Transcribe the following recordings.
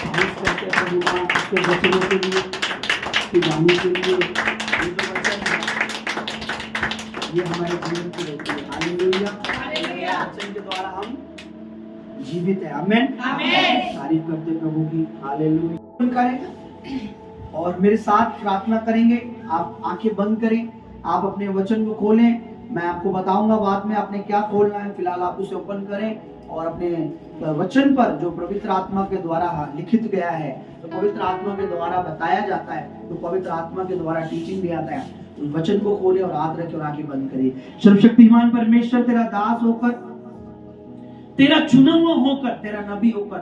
Thanks करते हैं प्रभु का आपके वचनों के लिए, आपकी वाणी के लिए। ये जो वचन है ये हमारे जीवन की रहती है। Hallelujah, hallelujah. वचन के द्वारा हम जीवित है। आमेन, आमेन। तारीफ करते प्रभु की। हालेलुया। करें और मेरे साथ प्रार्थना करेंगे। आप आंखें बंद करें, आप अपने वचन को खोलें। मैं आपको बताऊंगा बाद में आपने क्या खोलना है। फिलहाल आप उसे ओपन करें और अपने वचन पर जो पवित्र आत्मा के द्वारा लिखित गया है, तो पवित्र आत्मा के द्वारा बताया जाता है, तो पवित्र आत्मा के द्वारा टीचिंग भी आता है। उस वचन को खोले और हाथ रखे और आंखें बंद करिए। सर्वशक्तिमान परमेश्वर, तेरा दास होकर, तेरा चुना हुआ होकर, तेरा नबी होकर,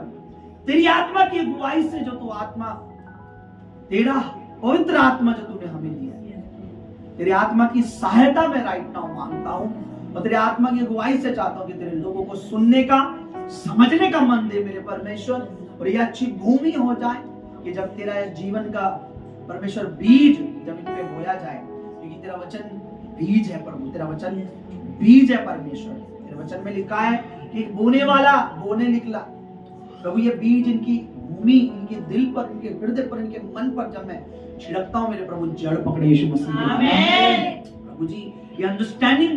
तेरी आत्मा की अगुवाई से जो तू आत्मा, तेरा पवित्र आत्मा जो तूने हमें दिया है, तेरी आत्मा की सहायता में राइट नाउ मांगता हूं और तेरे आत्मा की अगुवाई से चाहता हूं कि तेरे लोगों को सुनने का, समझने का मन दे मेरे परमेश्वर। और यह अच्छी भूमि हो जाए कि जब तेरा जीवन का परमेश्वर बीज जमीन पे बोया जाए, क्योंकि तेरा वचन बीज है प्रभु, तेरा वचन बीज है परमेश्वर। तेरे वचन में लिखा है कि एक बोने वाला बोने निकला। प्रभु ये बीज इनकी भूमि, इनके दिल पर, इनके हृदय पर, इनके मन पर जब मैं छिड़कता हूं मेरे प्रभु, जड़ पकड़े यीशु मसीह के नाम में। प्रभु जी ये अंडरस्टैंडिंग,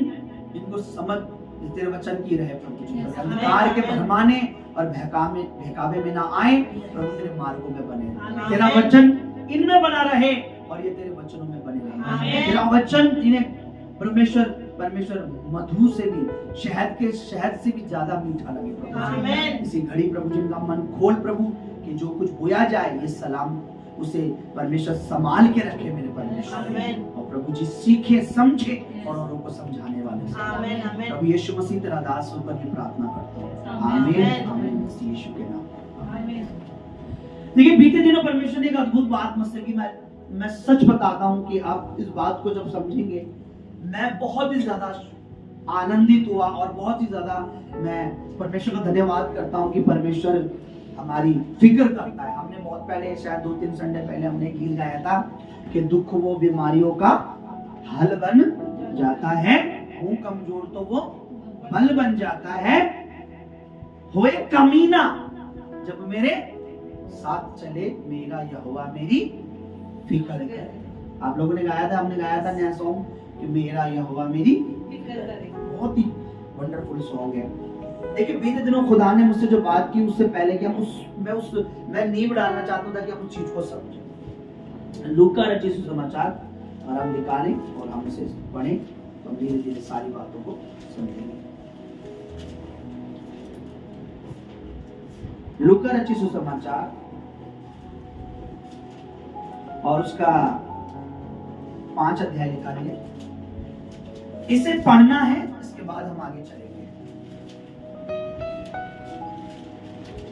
इनको समझ तेरे वचन की रहे प्रभु जी। अंधकार के भरमाने और बहकावे में ना आए प्रभु, तेरे मार्गों में बने रहे। तेरा वचन इनमें बना रहे और ये तेरे वचनों में बने रहे। तेरा वचन इन्हें परमेश्वर मधु से भी, शहद से भी ज्यादा मीठा लगे प्रभु। इसी घड़ी प्रभु जी का मन खोल प्रभु, कि जो कुछ बोया जाए ये सलाम उसे परमेश्वर संभाल के रखे मेरे परमेश्वर। और प्रभु जी सीखे, समझे और औरों को समझाने वाले प्रभु यीशु मसीह तेरा दास होकर की प्रार्थना करता हूँ। आमीन, आमीन। यीशु के नाम। देखिए बीते दिनों परमेश्वर ने एक अद्भुत बात मुझसे की। मैं सच बताता हूँ कि आप इस बात को जब समझेंगे, मैं बहुत ही ज्यादा आनंदित हुआ और बहुत ही ज्यादा मैं परमेश्वर का धन्यवाद करता हूँ कि परमेश्वर हमारी फिक्र करता है। हमने बहुत पहले, शायद 2-3 संडे पहले हमने गीत गाया था कि दुख वो बीमारियों का हल बन जाता है, हूँ कमजोर तो वो बल बन जाता है, होए कमीना जब मेरे साथ चले, मेरा यहोवा मेरी फिक्र करे। आप लोगों ने गाया था, हमने गाया था नया सॉन्ग कि मेरा यहोवा मेरी फिक्र करे। बहुत ही वंडरफुल सॉन्ग है। देखिए बीते दिनों खुदा ने मुझसे जो बात की, उससे पहले कि मैं नींव डालना चाहता था कि हम उस चीज को समझें। लूका रचित सुसमाचार और हम निकालें और हम उसे पढ़ें तो हम धीरे धीरे सारी बातों को समझेंगे। लूका रचित सुसमाचार और उसका 5 अध्याय लिखा है। इसे पढ़ना है, इसके बाद हम आगे चलेंगे।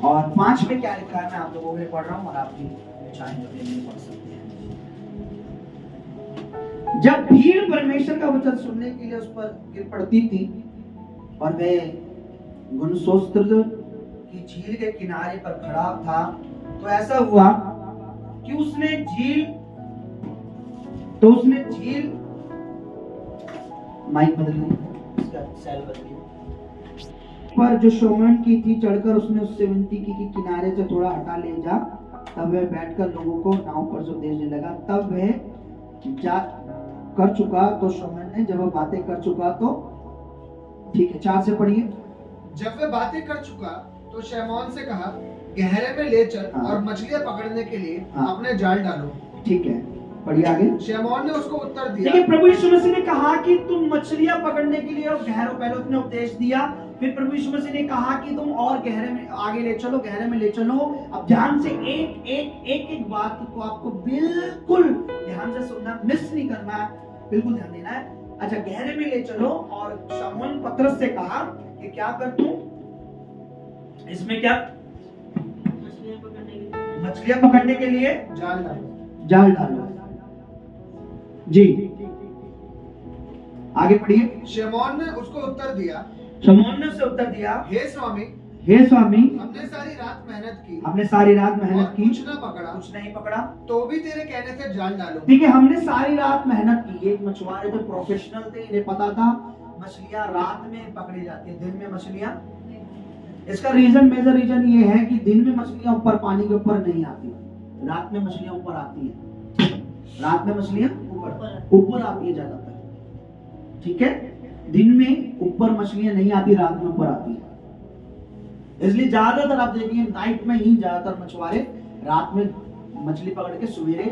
और 5 में क्या लिखा है मैं आप लोगों के लिए पढ़ रहा हूं और आप भी चाहें तो पढ़ सकते हैं। जब भीड़ परमेश्वर का वचन सुनने के लिए उस पर गिर पड़ती थी और वह गुणसोस्त्र की झील के किनारे पर खड़ा था, तो ऐसा हुआ कि उसने झील माइक बदल दी, इसका सेल बदल दी, पर जो शोमन की थी चढ़कर उसने उससे विनती की कि किनारे से थोड़ा हटा ले जा। तब वह बैठकर लोगों को नाव पर से उपदेशने लगा। तब वह जा कर चुका तो शोमन ने, जब वह बातें कर चुका तो, ठीक है 4 से पढ़िए। जब वह बातें कर चुका तो शैमोन से कहा, गहरे में ले चल और मछलियां पकड़ने के लिए अपने जाल डालो। ठीक है, पढ़िए आगे। शैमोन ने उसको उत्तर दिया। देखिए प्रभु यीशु मसीह ने कहा कि तुम मछलियां पकड़ने के लिए और गहरों, पहले उसने उपदेश दिया, फिर प्रभु यीशु मसीह ने कहा कि तुम और गहरे में आगे ले चलो, गहरे में ले चलो। अब ध्यान से एक बात को आपको बिल्कुल ध्यान से सुनना, मिस नहीं करना है, बिल्कुल ध्यान देना है। अच्छा, गहरे में ले चलो और शमौन पतरस से कहा कि क्या कर तू इसमें, क्या मछलियां पकड़ने के लिए जाल डालो। जी आगे पढ़िए। शमौन ने उसको उत्तर दिया, शमौन ने उसे उत्तर दिया, हे स्वामी, हमने सारी रात मेहनत की, कुछ नहीं पकड़ा, तो भी तेरे कहने से जाल डालो। ठीक है, हमने सारी रात मेहनत की। एक मछुआरे थे, प्रोफेशनल थे, इन्हें पता था मछलियां रात में पकड़ी जाती है, दिन में मछलियां इसका रीजन, मेजर रीजन ये है कि दिन में मछलियां ऊपर पानी के ऊपर नहीं आती, रात में मछलियां ऊपर आती हैं। रात में मछलियां ऊपर आती है ज्यादातर, ठीक है। दिन में ऊपर मछलियां नहीं आती, रात में ऊपर आती है। इसलिए ज्यादातर आप देखिए नाइट में ही ज्यादातर मछुआरे रात में मछली पकड़ के सवेरे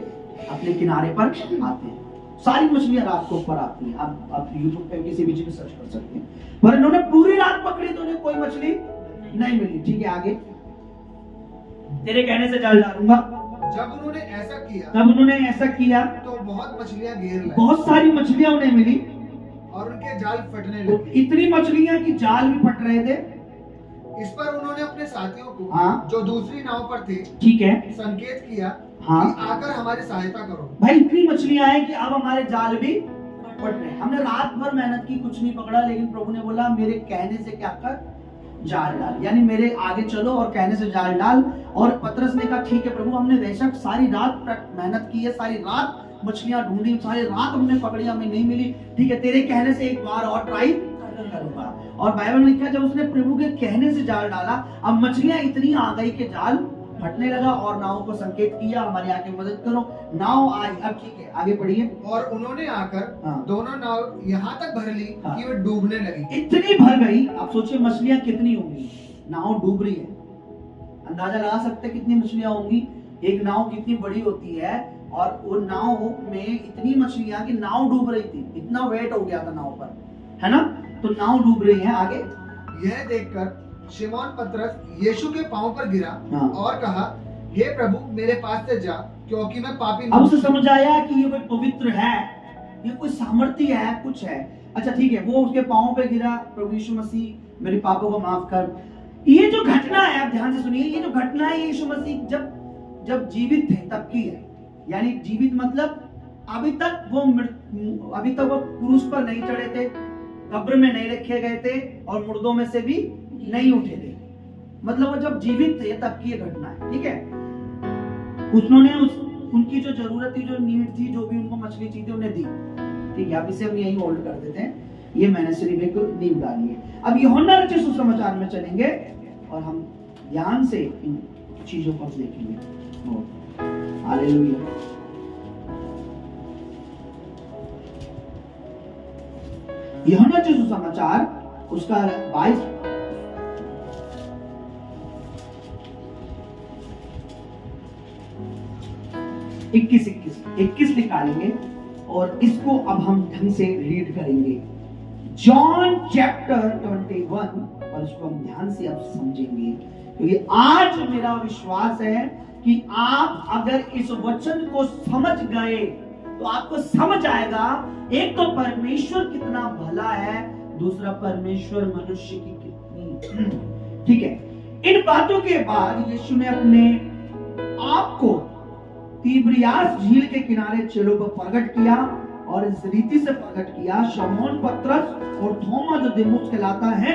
अपने किनारे पर आते हैं। सारी मछलियां रात को ऊपर आती हैं। आप यूट्यूब पे किसी भी चीज में सर्च कर सकते हैं। पर इन्होंने पूरी रात पकड़ी तो उन्हें कोई मछली नहीं मिली। ठीक है, आगे। तेरे कहने से जाल डालूंगा। जब उन्होंने ऐसा किया तो बहुत मछलियां घेर लाई। बहुत सारी मछलियां उन्हें मिली और उनके जाल फटने लगे। इतनी मछलियां कि जाल भी फट रहे थे। इस पर उन्होंने अपने साथियों को, हाँ, जो दूसरी नाव पर थे, ठीक है, संकेत किया, हाँ, कि आकर हमारी सहायता करो। भाई इतनी मछलियां हैं कि अब हमारे जाल भी फट रहे। हमने रात भर मेहनत की, कुछ नहीं पकड़ा, लेकिन प्रभु ने बोला मेरे कहने से क्या कर, जाल डाल, यानी मेरे आगे चलो और कहने से जाल डाल। और पतरस ने कहा ठीक है प्रभु, हमने बेशक सारी रात मेहनत की है, सारी रात मछलियां ढूंढी, सारी रात हमने पकड़ी, हमें नहीं मिली। ठीक है, तेरे कहने से एक बार और ट्राई करूंगा। और बाइबल में लिखा है जब उसने प्रभु के कहने से जाल डाला, अब मछलियां इतनी आ गई कि जाल फटने लगा। और नाव को संकेत किया हमारे आके मदद करो, नाव आई। अब ठीक है, आगे बढ़िए। और उन्होंने आकर, हाँ, दोनों नाव यहाँ तक भर ली, हाँ, कि वे डूबने लगी। इतनी भर गई, आप सोचिए मछलियां कितनी होंगी, नाव डूब रही है। अंदाजा लगा सकते कितनी मछलियां होंगी। एक नाव कितनी बड़ी होती है, और वो नाव में इतनी मछलियां कि नाव डूब रही थी, इतना वेट हो गया था नाव पर, है ना। तो नाव डूब रही है। आगे। यह देखकर शिमोन पतरस यीशु के पांव पर गिरा, हाँ, और कहा हे प्रभु मेरे पास से जा, क्योंकि मैं पापी। अब उसे समझ आया कि ये कोई पवित्र है, ये कोई सामर्थ्य है, कुछ है। अच्छा ठीक है, वो उसके पांव पे गिरा, प्रभु यीशु मसीह मेरे पापों को माफ कर। ये जो घटना है, आप ध्यान से सुनिए, ये जो घटना है यीशु मसीह जब जीवित थे तब की है। यानी जीवित मतलब अभी तक वो क्रूस पर नहीं चढ़े थे, कब्र में नहीं रखे गए थे, और मुर्दों में से भी नहीं उठे थे। मतलब वो जब जीवित थे तब की ये घटना है। ठीक है, उन्होंने उनकी जो जरूरत थी, जो नीड थी, जो भी उनको मछली चाहिए उन्हें दी। ठीक है, अब इसे हम यही होल्ड कर देते हैं। ये मैंने सिर्फ एक नींव डाली है। अब यूहन्ना रचित सुसमाचार में चलेंगे और हम ध्यान से इन चीजों को देखेंगे। हालेलुया। यूहन्ना रचित सुसमाचार उसका 21 निकालेंगे और इसको अब हम ढंग से रीड करेंगे। जॉन चैप्टर 21, और इसको हम ध्यान से अब समझेंगे, क्योंकि आज मेरा विश्वास है कि आप अगर इस वचन को समझ गए तो आपको समझ आएगा, एक तो परमेश्वर कितना भला है, दूसरा परमेश्वर मनुष्य की कितनी। ठीक है, इन बातों के बाद यीशु ने अपने आप को तिब्रियास झील के किनारे चेलों पर प्रकट किया, और इस रीति से प्रकट किया, शमौन पतरस और थोमा जो दिमुस कहलाता है,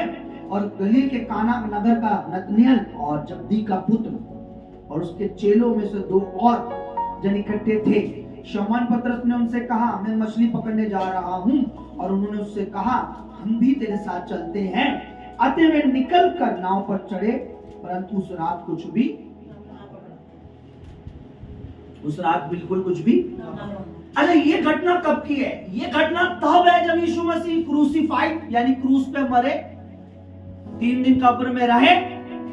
और गलील के काना नगर का नतनएल और जब्दी का पुत्र, और उसके चेलों में से 2 और जन इकट्ठे थे। शमौन पतरस ने उनसे कहा, मैं मछली पकड़ने जा रहा हूं, और उन्होंने उससे कहा, हम भी तेरे साथ चलते हैं। अतः वे निकल कर नाव पर चढ़े, परंतु उस रात बिल्कुल कुछ भी। अरे ये घटना कब की है? ये घटना तब है जब यीशु मसीह क्रूसीफाइड यानी क्रूस पे मरे, 3 दिन कब्र में रहे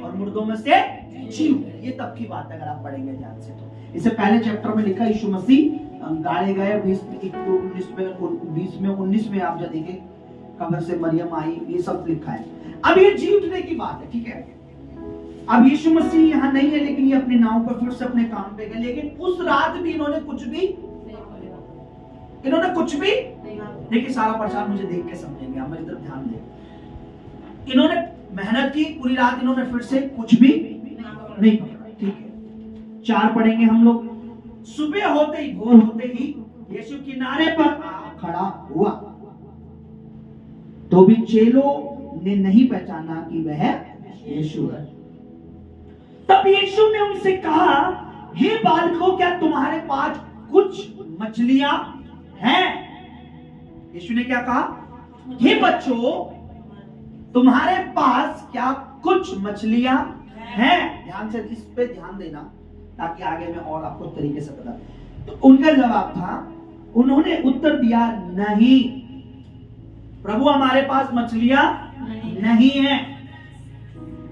और मुर्दों में से जी उठे। ये तब की बात है, अगर आप पढ़ेंगे ध्यान से तो। इससे पहले चैप्टर में लिखा यीशु मसीह गाड़े गए, 19 में आप जब देखें कब्र से मरियम आई, ये सब लिखा है। अब ये जी उठने की बात है। ठीक है, अब यीशु मसीह यहाँ नहीं है, लेकिन ये अपने नाव पर फिर से अपने काम पे गए। लेकिन उस रात भी इन्होंने कुछ भी देखिए, सारा प्रचार मुझे देख के समझेंगे, आप मेरी तरफ ध्यान दें। इन्होंने मेहनत की पूरी रात, इन्होंने फिर से कुछ भी नहीं पकड़ा। ठीक है, 4 पढ़ेंगे हम लोग। सुबह होते ही, भोर होते ही यीशु किनारे पर खड़ा हुआ, तो भी चेलों ने नहीं पहचाना कि वह यीशु है। तब यीशु ने उनसे कहा, हे बालकों, क्या तुम्हारे पास कुछ मछलियां हैं? यीशु ने क्या कहा? हे बच्चों, तुम्हारे पास क्या कुछ मछलियां हैं। ध्यान से इस पे ध्यान देना ताकि आगे में और आपको तरीके से पता। तो उनका जवाब था, उन्होंने उत्तर दिया, नहीं प्रभु, हमारे पास मछलियां नहीं है।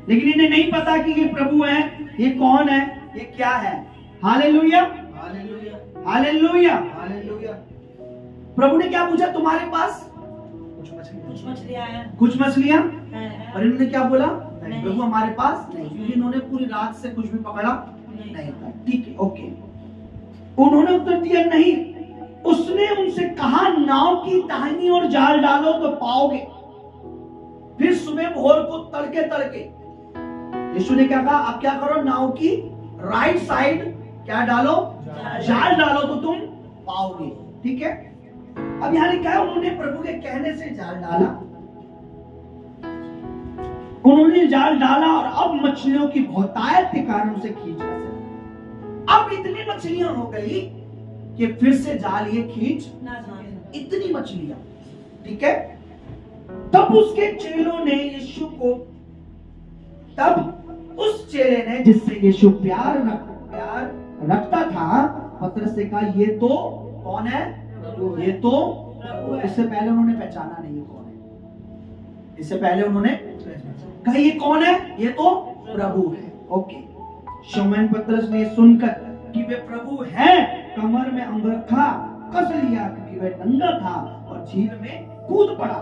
लेकिन इन्हें नहीं पता कि ये प्रभु है, ये कौन है, ये क्या है। Hallelujah, hallelujah, hallelujah, hallelujah. प्रभु ने क्या पूछा, तुम्हारे पास कुछ कुछ मछलियां, हैं। और इन्होंने क्या बोला, नहीं। प्रभु हमारे पास नहीं, क्योंकि इन्होंने पूरी रात से कुछ भी पकड़ा नहीं था। ठीक है, ओके। उन्होंने उत्तर दिया, नहीं। उसने उनसे कहा, नाव की दाहिनी ओर जाल डालो तो पाओगे। फिर सुबह भोर को तड़के तड़के यीशु ने क्या कहा, अब क्या करो, नाव की राइट साइड क्या डालो, जाल डालो तो तुम पाओगे। ठीक है, अब यहां लिखा है, उन्होंने प्रभु के कहने से जाल डाला, उन्होंने जाल डाला और अब मछलियों की बहुतायत के कारण उसे खींच न सके। अब इतनी मछलियां हो गई कि फिर से जाल ये खींच, इतनी मछलियां। ठीक है, तब उसके चेलों ने यीशु को, तब उस चेले ने जिससे यीशु प्यार रखता था, पतरस से कहा, ये तो कौन है, ये तो। इससे पहले उन्होंने पहचाना नहीं ये कौन है, इससे पहले उन्होंने कहा ये कौन है, ये तो प्रभु है। ओके, शमौन पतरस ने सुनकर कि वे प्रभु हैं, कमर में अंगरखा कस लिया, क्योंकि वह नंगा था, और झील में कूद पड़ा।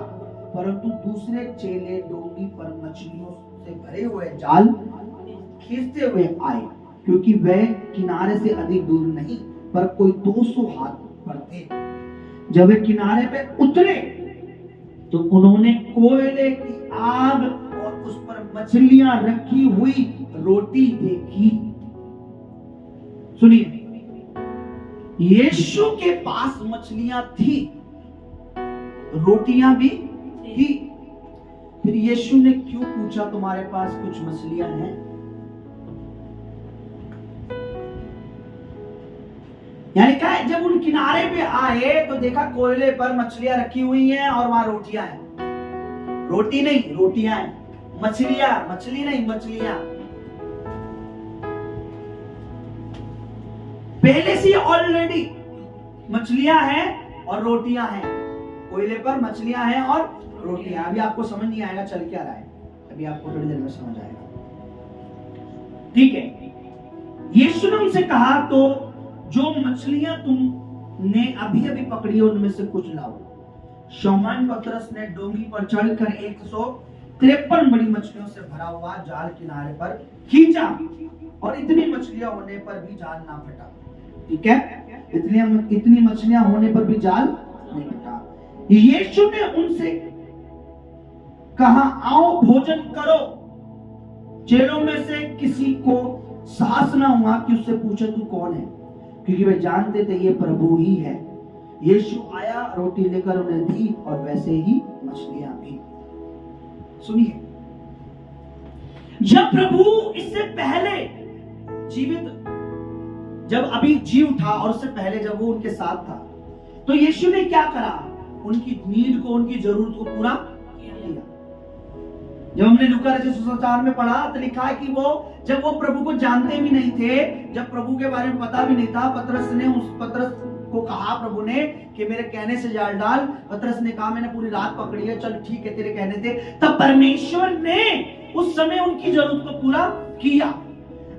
परंतु दूसरे चेले डोंगी पर मछलियों से भरे हुए जाल खींचते हुए आए, क्योंकि वह किनारे से अधिक दूर नहीं, पर कोई 200 हाथ पर थे। जब वे किनारे पे उतरे तो उन्होंने कोयले की आग और उस पर मछलियां रखी हुई रोटी देखी। सुनिए, यीशु के पास मछलियां थी, रोटियां भी थी। फिर यीशु ने क्यों पूछा, तुम्हारे पास कुछ मछलियां हैं? यानी क्या है, जब उन किनारे पे आए तो देखा कोयले पर मछलियां रखी हुई हैं और वहां रोटियां हैं। रोटी नहीं, रोटियां हैं। मछलियां, मछली नहीं, मछलियां। पहले से ऑलरेडी मछलियां हैं और रोटियां हैं। कोयले पर मछलियां हैं और रोटियां। अभी आपको समझ नहीं आएगा चल क्या रहा है, अभी आपको थोड़ी देर में समझ आएगा। ठीक है, यीशु ने उनसे कहा, तो जो मछलियां तुमने अभी अभी पकड़ी उनमें से कुछ लाओ। शमौन पतरस ने डोंगी पर चढ़कर 153 बड़ी मछलियों से भरा हुआ जाल किनारे पर खींचा, और इतनी मछलियां होने पर भी जाल ना फटा। ठीक है, इतनी मछलियां होने पर भी जाल नहीं फटा। यीशु ने उनसे कहा, आओ भोजन करो। चेलों में से किसी को साहस ना हुआ कि उससे पूछे, तू कौन है, क्योंकि वे जानते थे ये प्रभु ही है। यीशु आया, रोटी लेकर उन्हें दी, और वैसे ही मछलियां भी। सुनिए, जब प्रभु इससे पहले जीवित, जब अभी जी उठा और उससे पहले जब वो उनके साथ था, तो यीशु ने क्या करा, उनकी नीड को, उनकी जरूरत को पूरा किया। जब हमने लूका रचित सुसमाचार में पढ़ा तो लिखा है कि जब वो प्रभु को जानते भी नहीं थे, जब प्रभु के बारे में पता भी नहीं था, पतरस ने उस पतरस को कहा प्रभु ने कि मेरे कहने से जाल डाल। पतरस ने कहा, मैंने पूरी रात पकड़ी है, चल ठीक है तेरे कहने से। तब परमेश्वर ने उस समय उनकी जरूरत को पूरा किया।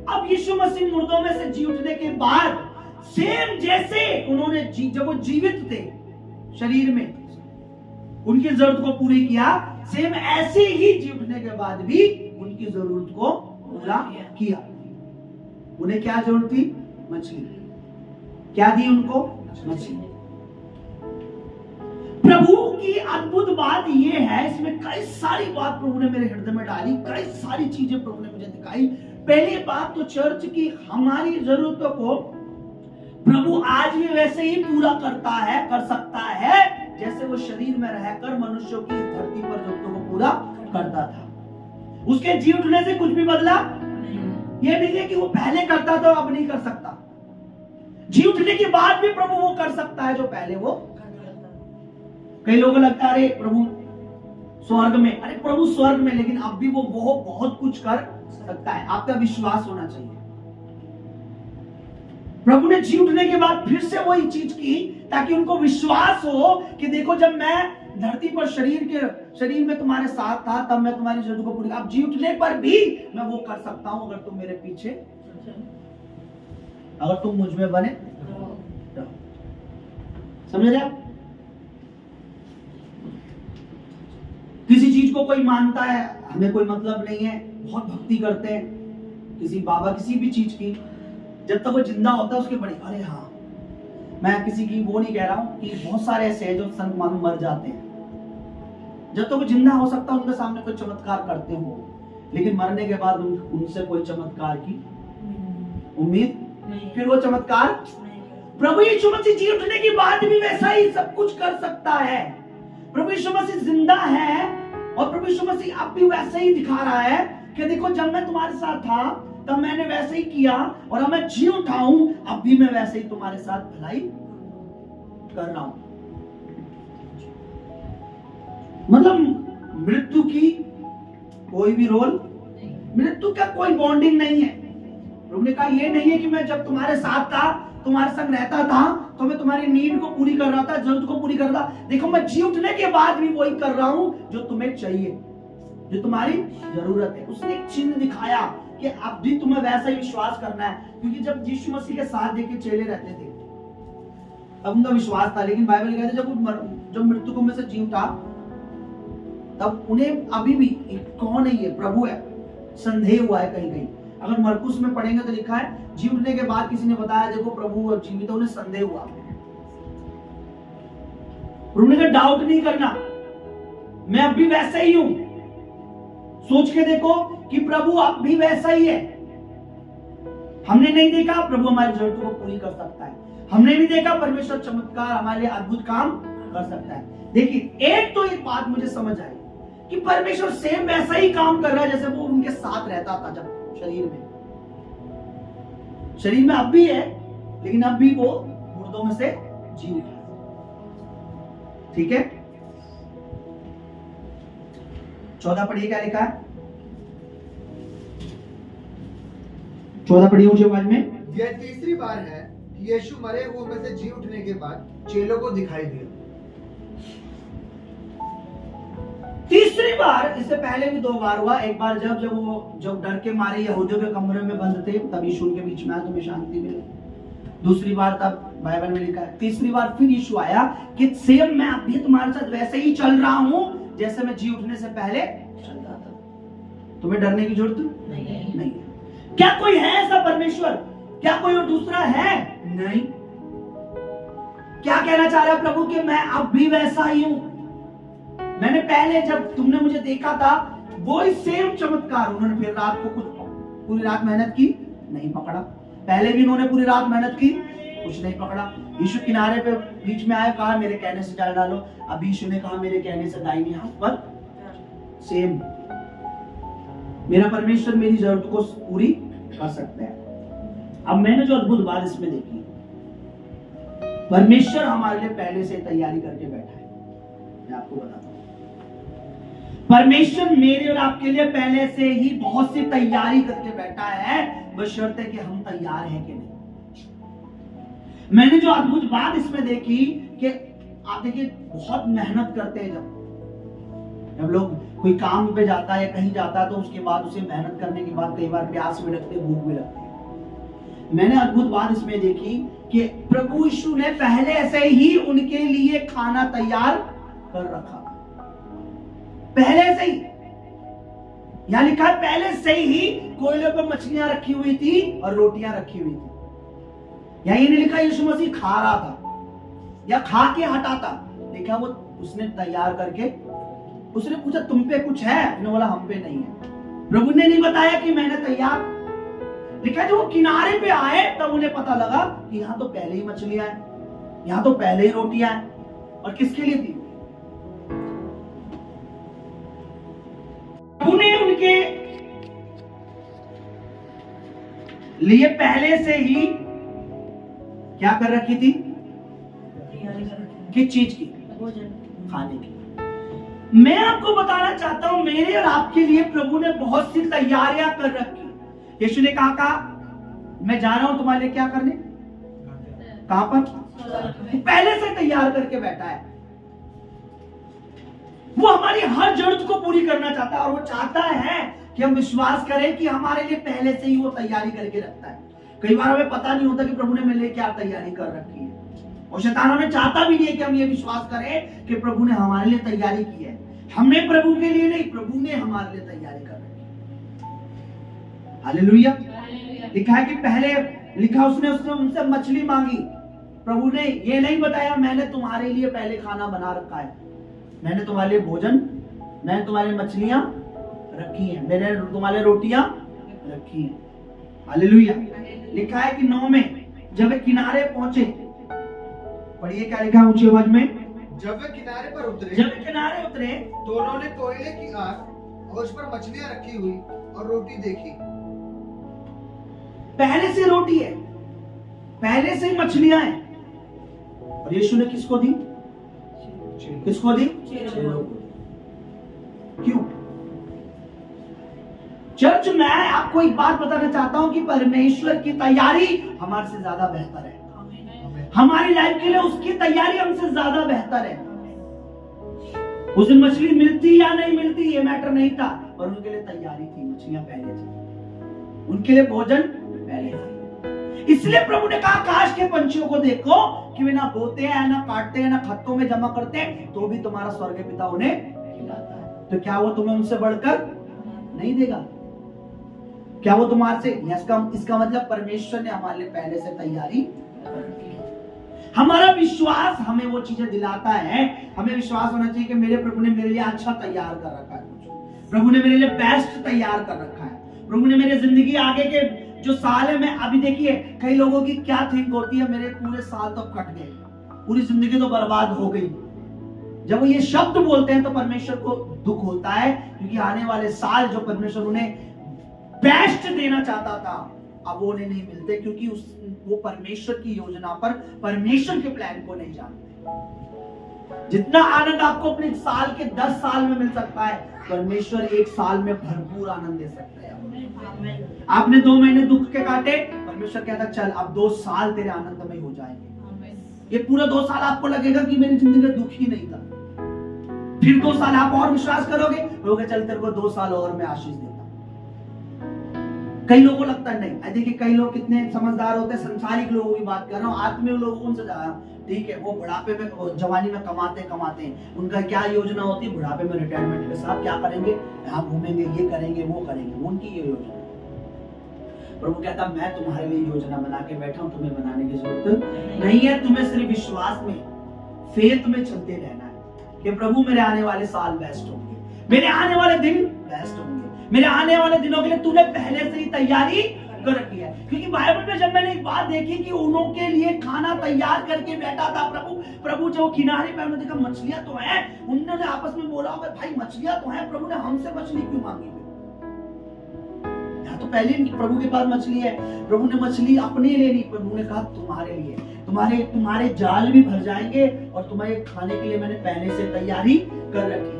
अब यीशु मसीह मुर्दों में से जी उठने के बाद सेम जैसे उन्होंने जब वो जीवित थे शरीर में, उनकी जरूरत को पूरी किया, सेम ऐसे ही जी उठने के बाद भी उनकी जरूरत को पूरा किया। उन्हें क्या जरूरत थी? मछली। क्या दी उनको? मछली। प्रभु की अद्भुत बात यह है, इसमें कई सारी बात प्रभु ने मेरे हृदय में डाली, कई सारी चीजें प्रभु ने मुझे दिखाई। पहली बात तो चर्च की हमारी जरूरतों को प्रभु आज भी वैसे ही पूरा करता है, कर सकता है, जैसे वो शरीर में रहकर मनुष्यों की धरती पर जरूरतों को पूरा करता था। उसके जी उठने से कुछ भी बदला ये नहीं है कि वो पहले करता था अब नहीं कर सकता। जी उठने के बाद भी प्रभु वो कर सकता है जो पहले वो। कई लोगों को लगता है अरे प्रभु स्वर्ग में, अरे प्रभु स्वर्ग में, लेकिन अब भी वो बहुत कुछ कर सकता है। आपका विश्वास होना चाहिए। प्रभु ने जी उठने के बाद फिर से वही चीज की ताकि उनको विश्वास हो कि देखो जब मैं धरती पर शरीर में तुम्हारे साथ था तब मैं तुम्हारी जरूरत को पूरी, अब जी उठने पर भी मैं वो कर सकता हूं अगर तुम मेरे पीछे, अगर तुम मुझ में बने रहो। समझ रहे आप? किसी चीज को कोई मानता है, हमें कोई मतलब नहीं है, बहुत भक्ति करते हैं किसी बाबा किसी भी चीज की, जब तक वो जिंदा होता है उसके बड़े, अरे हाँ, मैं किसी की वो नहीं कह रहा हूं कि बहुत सारे ऐसे हैं जो संत मालूम मर जाते हैं, जब तक वो जिंदा हो सकता है उनके सामने कोई चमत्कार करते हो, लेकिन मरने के बाद उनसे कोई चमत्कार की उम्मीद, फिर वो चमत्कार प्रभु यीशु मसीह जी उठने के बाद भी वैसा ही सब कुछ कर सकता है। प्रभु यीशु मसीह जिंदा है और प्रभु यीशु मसीह अब भी वैसे ही दिखा रहा है कि देखो जब मैं तुम्हारे साथ था तब मैंने वैसे ही किया और अब मैं जी उठा हूं, अब भी मैं वैसे ही तुम्हारे साथ भलाई कर रहा हूं। मतलब मृत्यु की कोई भी रोल, मृत्यु का कोई बॉन्डिंग नहीं है। प्रभु ने कहा ये नहीं है कि मैं जब तुम्हारे साथ था, तुम्हारे संग रहता था, तो मैं तुम्हारी नीड को पूरी कर रहा था, जरूरत को पूरी कर रहा था। देखो मैं जी उठने के बाद भी वही कर रहा हूं जो तुम्हें चाहिए, जो तुम्हारी जरूरत है। उसने एक चिन्ह दिखाया कि अब भी तुम्हें वैसा ही विश्वास करना है, क्योंकि जब यीशु मसीह के साथ देखे चेले रहते थे तब उनका विश्वास था, लेकिन बाइबल कहते जब मृतकों में से जी उठा तब उन्हें अभी भी कौन है ये, प्रभु है, संदेह हुआ है कहीं कहीं। अगर मरकुस में पढ़ेंगे तो लिखा है जी उठने के बाद किसी ने बताया देखो प्रभु जीवित है, उन्हें संदेह हुआ। प्रभु ने कहा डाउट नहीं करना, मैं अब भी वैसे ही हूं। सोच के देखो कि प्रभु अब भी वैसा ही है। हमने नहीं देखा प्रभु हमारी जरूरतों को पूरी कर सकता है, हमने नहीं देखा परमेश्वर चमत्कार हमारे लिए अद्भुत काम कर सकता है। देखिए एक तो एक बात मुझे समझ आई कि परमेश्वर सेम वैसा ही काम कर रहा है जैसे वो उनके साथ रहता था जब शरीर में अब भी है, लेकिन अब भी वो मुर्दों में से जी उठा। ठीक है, 14 पढ़िए क्या लिखा है, 14 पढ़िए ऊंची आवाज में। यह तीसरी बार है कि यीशु मरे हुए में से जी उठने के बाद चेलों को दिखाई दिया। तीसरी बार, इससे पहले भी 2 बार हुआ। एक बार जब डर के मारे यहूदियों के कमरे में बंद थे तब यीशु उनके बीच में आया, तुम्हें शांति मिली। दूसरी बार तब बाइबल में लिखा है। तीसरी बार फिर यीशु आया कि सेम मैं अभी तुम्हारे साथ वैसे ही चल रहा हूं जैसे मैं जी उठने से पहले चल रहा था। तुम्हें डरने की जरूरत नहीं। क्या कोई है ऐसा परमेश्वर? क्या कोई और दूसरा है? नहीं। क्या कहना चाह रहा है प्रभु कि मैं अब भी वैसा ही हूं। मैंने पहले जब तुमने मुझे देखा था वही सेम चमत्कार। उन्होंने फिर रात को कुछ पूरी रात मेहनत की, नहीं पकड़ा। पहले भी उन्होंने पूरी रात मेहनत की, कुछ नहीं पकड़ा। यीशु किनारे पे बीच में आया, कहा मेरे कहने से जाल डालो। अब यीशु ने कहा मेरे कहने से दाहिने हाथ पर। सेम मेरा परमेश्वर मेरी जरूरत को पूरी कर सकता है। अब मैंने जो अद्भुत बात इसमें देखी, परमेश्वर हमारे लिए पहले से तैयारी करके बैठा है। मैं आपको बताता हूं, परमेश्वर मेरे और आपके लिए पहले से ही बहुत सी तैयारी करके बैठा है, बशर्ते कि हम तैयार हैं कि नहीं। मैंने जो अद्भुत बात इसमें देखी कि आप देखिए बहुत मेहनत करते हैं। जब लोग कोई काम पे जाता है या कहीं जाता है तो उसके बाद उसे मेहनत करने के बाद कई बार प्यास भी लगती है, भूख भी लगती है। मैंने अद्भुत बात इसमें देखी कि प्रभु यीशु ने पहले से ही उनके लिए खाना तैयार कर रखा, पहले से ही। यहां लिखा है पहले से ही कोयले पर मछलियां रखी हुई थी और रोटियां रखी हुई थी। यहां ये नहीं लिखा यीशु मसीह खा रहा था या खा के हटा था, लिखा वो उसने तैयार करके। उसने पूछा तुम पे कुछ है? उसने बोला हम पे नहीं है। प्रभु ने नहीं बताया कि मैंने तैयार। लिखा जब वो किनारे पे आए तब उन्हें पता लगा कि यहां तो पहले ही मछलियां हैं, यहां तो पहले ही रोटियां हैं। और किसके लिए थी? प्रभु ने उनके लिए पहले से ही क्या कर रखी थी? किस चीज की? खाने की। मैं आपको बताना चाहता हूं, मेरे और आपके लिए प्रभु ने बहुत सी तैयारियां कर रखी। यीशु ने कहा मैं जा रहा हूं तुम्हारे लिए क्या करने, कहां पर, पहले से तैयार करके बैठा है। वो हमारी हर जरूरत को पूरी करना चाहता है और वो चाहता है कि हम विश्वास करें कि हमारे लिए पहले से ही वो तैयारी करके रखता है। कई बार हमें पता नहीं होता कि प्रभु ने मेरे लिए क्या तैयारी कर रखी है, और शैतान हमें चाहता भी नहीं है कि हम ये विश्वास करें कि प्रभु ने हमारे लिए तैयारी की है। हमने प्रभु के लिए नहीं, प्रभु ने हमारे लिए तैयारी कर रखी है। हालेलुया। लिखा है कि पहले लिखा उसने उनसे मछली मांगी। प्रभु ने ये नहीं बताया मैंने तुम्हारे लिए पहले खाना बना रखा है, मैंने तुम्हारे लिए भोजन, मैंने तुम्हारे मछलियां रखी हैं, मैंने तुम्हारे रोटियां रखी हैं। हालेलुया। लिखा है कि 9 में जब वे किनारे पहुंचे, पढ़िए क्या लिखा है ऊंची आवाज में, जब वे किनारे पर उतरे, जब वे किनारे उतरे तो उन्होंने कोयले की आग और उस पर मछलियां रखी हुई और रोटी देखी। पहले से रोटी है, पहले से मछलियां हैं, और यीशु ने किसको दी, किसको दी, क्यों? चर्च में आपको एक बात बताना चाहता हूं कि परमेश्वर की तैयारी हमारे से ज्यादा बेहतर है। हमारी लाइफ के लिए उसकी तैयारी हमसे ज्यादा बेहतर है। उस दिन मछली मिलती या नहीं मिलती ये मैटर नहीं था, पर उनके लिए तैयारी थी, मछलियां पहले थी, उनके लिए भोजन पहले था। इसलिए प्रभु ने कहा काश के पंछियों को देखो कि वे ना बोते हैं, ना काटते हैं, ना खत्तों में जमा करते हैं, तो भी तुम्हारा स्वर्गीय पिता उन्हें खिलाता है। तो क्या वो तुम्हें उनसे बढ़कर नहीं देगा? क्या वो तुम्हारे से, इसका मतलब परमेश्वर ने हमारे लिए पहले से तैयारी कर रखी है। हमारा विश्वास हमें वो चीजें दिलाता है। हमें विश्वास होना चाहिए कि मेरे प्रभु ने मेरे लिए अच्छा तैयार कर रखा है, प्रभु ने मेरे लिए बेस्ट तैयार कर रखा है, प्रभु ने मेरी जिंदगी आगे के जो साल है, मैं अभी देखिए कई लोगों की क्या थिंक होती है, मेरे पूरे साल तो कट गए, पूरी जिंदगी तो बर्बाद हो गई। जब वो ये शब्द बोलते हैं तो परमेश्वर को दुख होता है, क्योंकि आने वाले साल जो परमेश्वर उन्हें बेस्ट देना चाहता था अब वो उन्हें नहीं मिलते, क्योंकि वो परमेश्वर की योजना पर, परमेश्वर के प्लान को नहीं जानते। जितना आनंद आपको अपने साल के 10 साल में मिल सकता है, परमेश्वर एक साल में भरपूर आनंद दे सकता है। आपने 2 महीने दुख के काटे, परमेश्वर कहता चल अब 2 साल तेरे आनंदमय हो जाएंगे। ये पूरा 2 साल आपको लगेगा कि मेरी जिंदगी में दुख ही नहीं था, फिर 2 साल आप और विश्वास करोगे, चल तेरे को 2 साल और मैं आशीष देता। कई लोगों को लगता है नहीं, देखिए कई लोग कितने समझदार होते हैं, संसारिक लोगों की बात कर रहा हूँ, आत्मिक लोगों से जा रहा हूँ, ठीक है, वो बुढ़ापे में, जवानी में कमाते हैं, उनका क्या योजना होती है, बुढ़ापे में रिटायरमेंट के साथ क्या करेंगे, यहाँ घूमेंगे, ये करेंगे, वो करेंगे, उनकी ये योजना। प्रभु कहता मैं तुम्हारे लिए योजना बना के बैठा हूँ, तुम्हें बनाने की जरूरत नहीं है, तुम्हें सिर्फ विश्वास में, फेथ में चलते रहना है कि प्रभु मेरे आने वाले साल बेस्ट होंगे, मेरे आने वाले दिन बेस्ट होंगे, मेरे आने वाले दिनों के लिए तूने पहले से ही तैयारी कर रखी है। क्योंकि बाइबल में जब मैंने एक बात देखी कि उनके लिए खाना तैयार करके बैठा था प्रभु जो किनारे पे, उन्होंने देखा मछलियां तो हैं, उन्होंने आपस में बोला होगा भाई मछलियां तो हैं, प्रभु ने हमसे मछली क्यों मांगी? तो पहले प्रभु के पास मछली है, प्रभु ने मछली अपने लिए नहीं, प्रभु ने कहा तुम्हारे लिए, तुम्हारे जाल भी भर जाएंगे और तुम्हारे खाने के लिए मैंने पहले से तैयारी कर रखी है।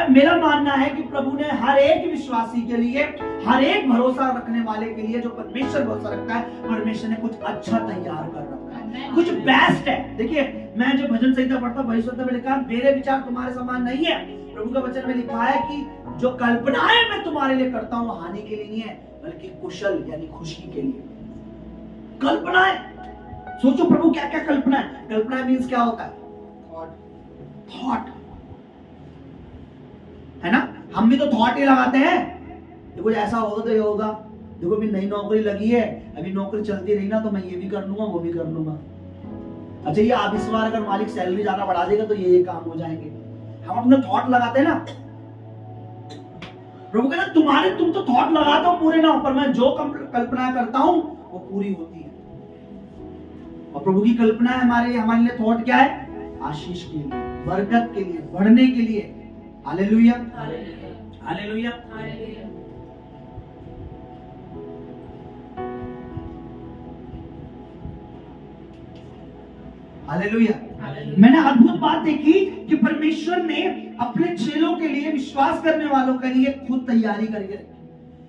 मेरा मानना है कि प्रभु ने हर एक विश्वासी के लिए, हर एक भरोसा रखने वाले के लिए, जो परमेश्वर भरोसा रखता है, परमेश्वर ने कुछ अच्छा तैयार कर रखा है, कुछ बेस्ट है। देखिए मैं जो भजन संहिता पढ़ता हूँ, भविष्य में लिखा मेरे विचार तुम्हारे समान नहीं है। प्रभु का वचन में लिखा है कि जो कल्पनाएं मैं तुम्हारे लिए करता हूँ हानि के लिए नहीं है, बल्कि कुशल यानी खुशी के लिए। कल्पनाएं, सोचो प्रभु क्या क्या कल्पना है। कल्पना मीन्स क्या होता है? थॉट, है ना? हम भी तो थॉट ही लगाते हैं, देखो ऐसा होगा तो ये होगा, देखो अभी नई नौकरी लगी है, अभी नौकरी चलती रही ना तो मैं ये भी कर लूंगा, वो भी कर लूंगा। अच्छा ये आप इस बार अगर मालिक सैलरी ज्यादा बढ़ा देगा तो ये काम हो जाएंगे। हम अपने थॉट लगाते हैं ना। प्रभु कहता तुम तो थॉट लगाते हो पूरे ना हो, पर मैं जो कल्पना करता हूं वो पूरी होती है। और प्रभु की कल्पना है हमारे लिए थॉट क्या है? आशीष के लिए, बरकत के लिए, बढ़ने के लिए। Hallelujah, hallelujah. हालेलुया। मैंने अद्भुत बात देखी कि परमेश्वर ने अपने चेलों के लिए, विश्वास करने वालों के लिए खुद तैयारी करके रखी।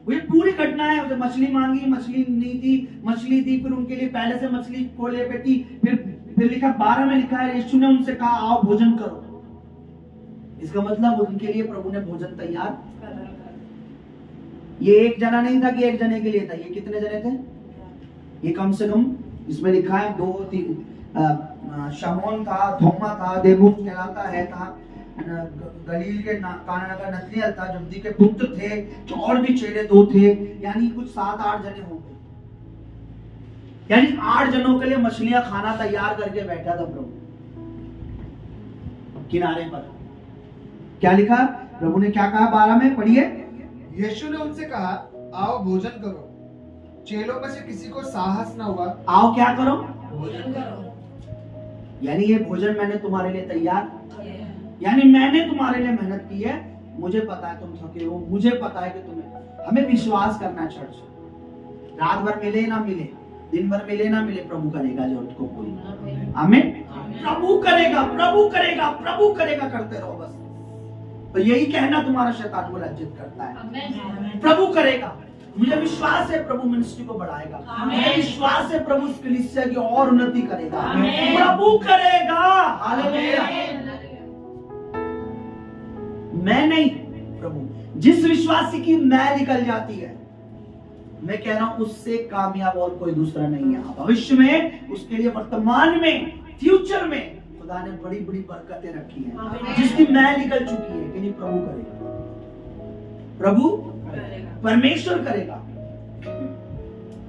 ये पूरी घटना है। उसे मछली मांगी, मछली नहीं थी, मछली दी, फिर उनके लिए पहले से मछली को ले बैठी। फिर लिखा 12 में लिखा है, यीशु ने उनसे कहा आओ भोजन करो। इसका मतलब उनके लिए प्रभु ने भोजन तैयार। ये एक जना नहीं था कि एक जने के लिए था, ये कितने जने थे? ये कम से कम इसमें लिखा है 2-3। शमौन था, थोमा था, देबूस कहलाता है था, गलील के काना का नतनिएल था, जब्दी के पुत्र थे, तो और भी चेले 2 थे, यानी कुछ 7-8 जने होंगे। यानी 8 जनों के लिए मछलियां खाना तैयार करके बैठा था प्रभु किनारे पर। क्या लिखा? प्रभु ने क्या कहा? 12 में पढ़िए। यीशु ने उनसे कहा आओ भोजन करो। चेलों में से किसी को साहस न हुआ। आओ क्या करो? भोजन करो। यानी ये भोजन मैंने तुम्हारे लिए तैयार, यानी मैंने तुम्हारे लिए मेहनत की है। मुझे पता है तुम थके हो, मुझे पता है कि तुम्हें, हमें विश्वास करना चर्च। रात भर मिले ना मिले, दिन भर मिले ना मिले, प्रभु करेगा जरूरत को पूरी। आमीन। प्रभु करेगा, प्रभु करेगा, प्रभु करेगा, करते रहो बस। तो यही कहना तुम्हारा शैतान को लज्जित करता है। प्रभु करेगा। मुझे विश्वास है प्रभु मिनिस्ट्री को बढ़ाएगा। मुझे विश्वास है प्रभु इस कलीसिया की और उन्नति करेगा। प्रभु करेगा। हालेलुया। मैं नहीं, प्रभु। जिस विश्वासी की मैं निकल जाती है, मैं कह रहा हूं उससे कामयाब और कोई दूसरा नहीं है। भविष्य में उसके लिए, वर्तमान में, फ्यूचर में खुदा ने बड़ी बड़ी बरकतें रखी हैं। जिसकी मैं निकल चुकी है कि नहीं, प्रभु करेगा। प्रभु परमेश्वर करेगा।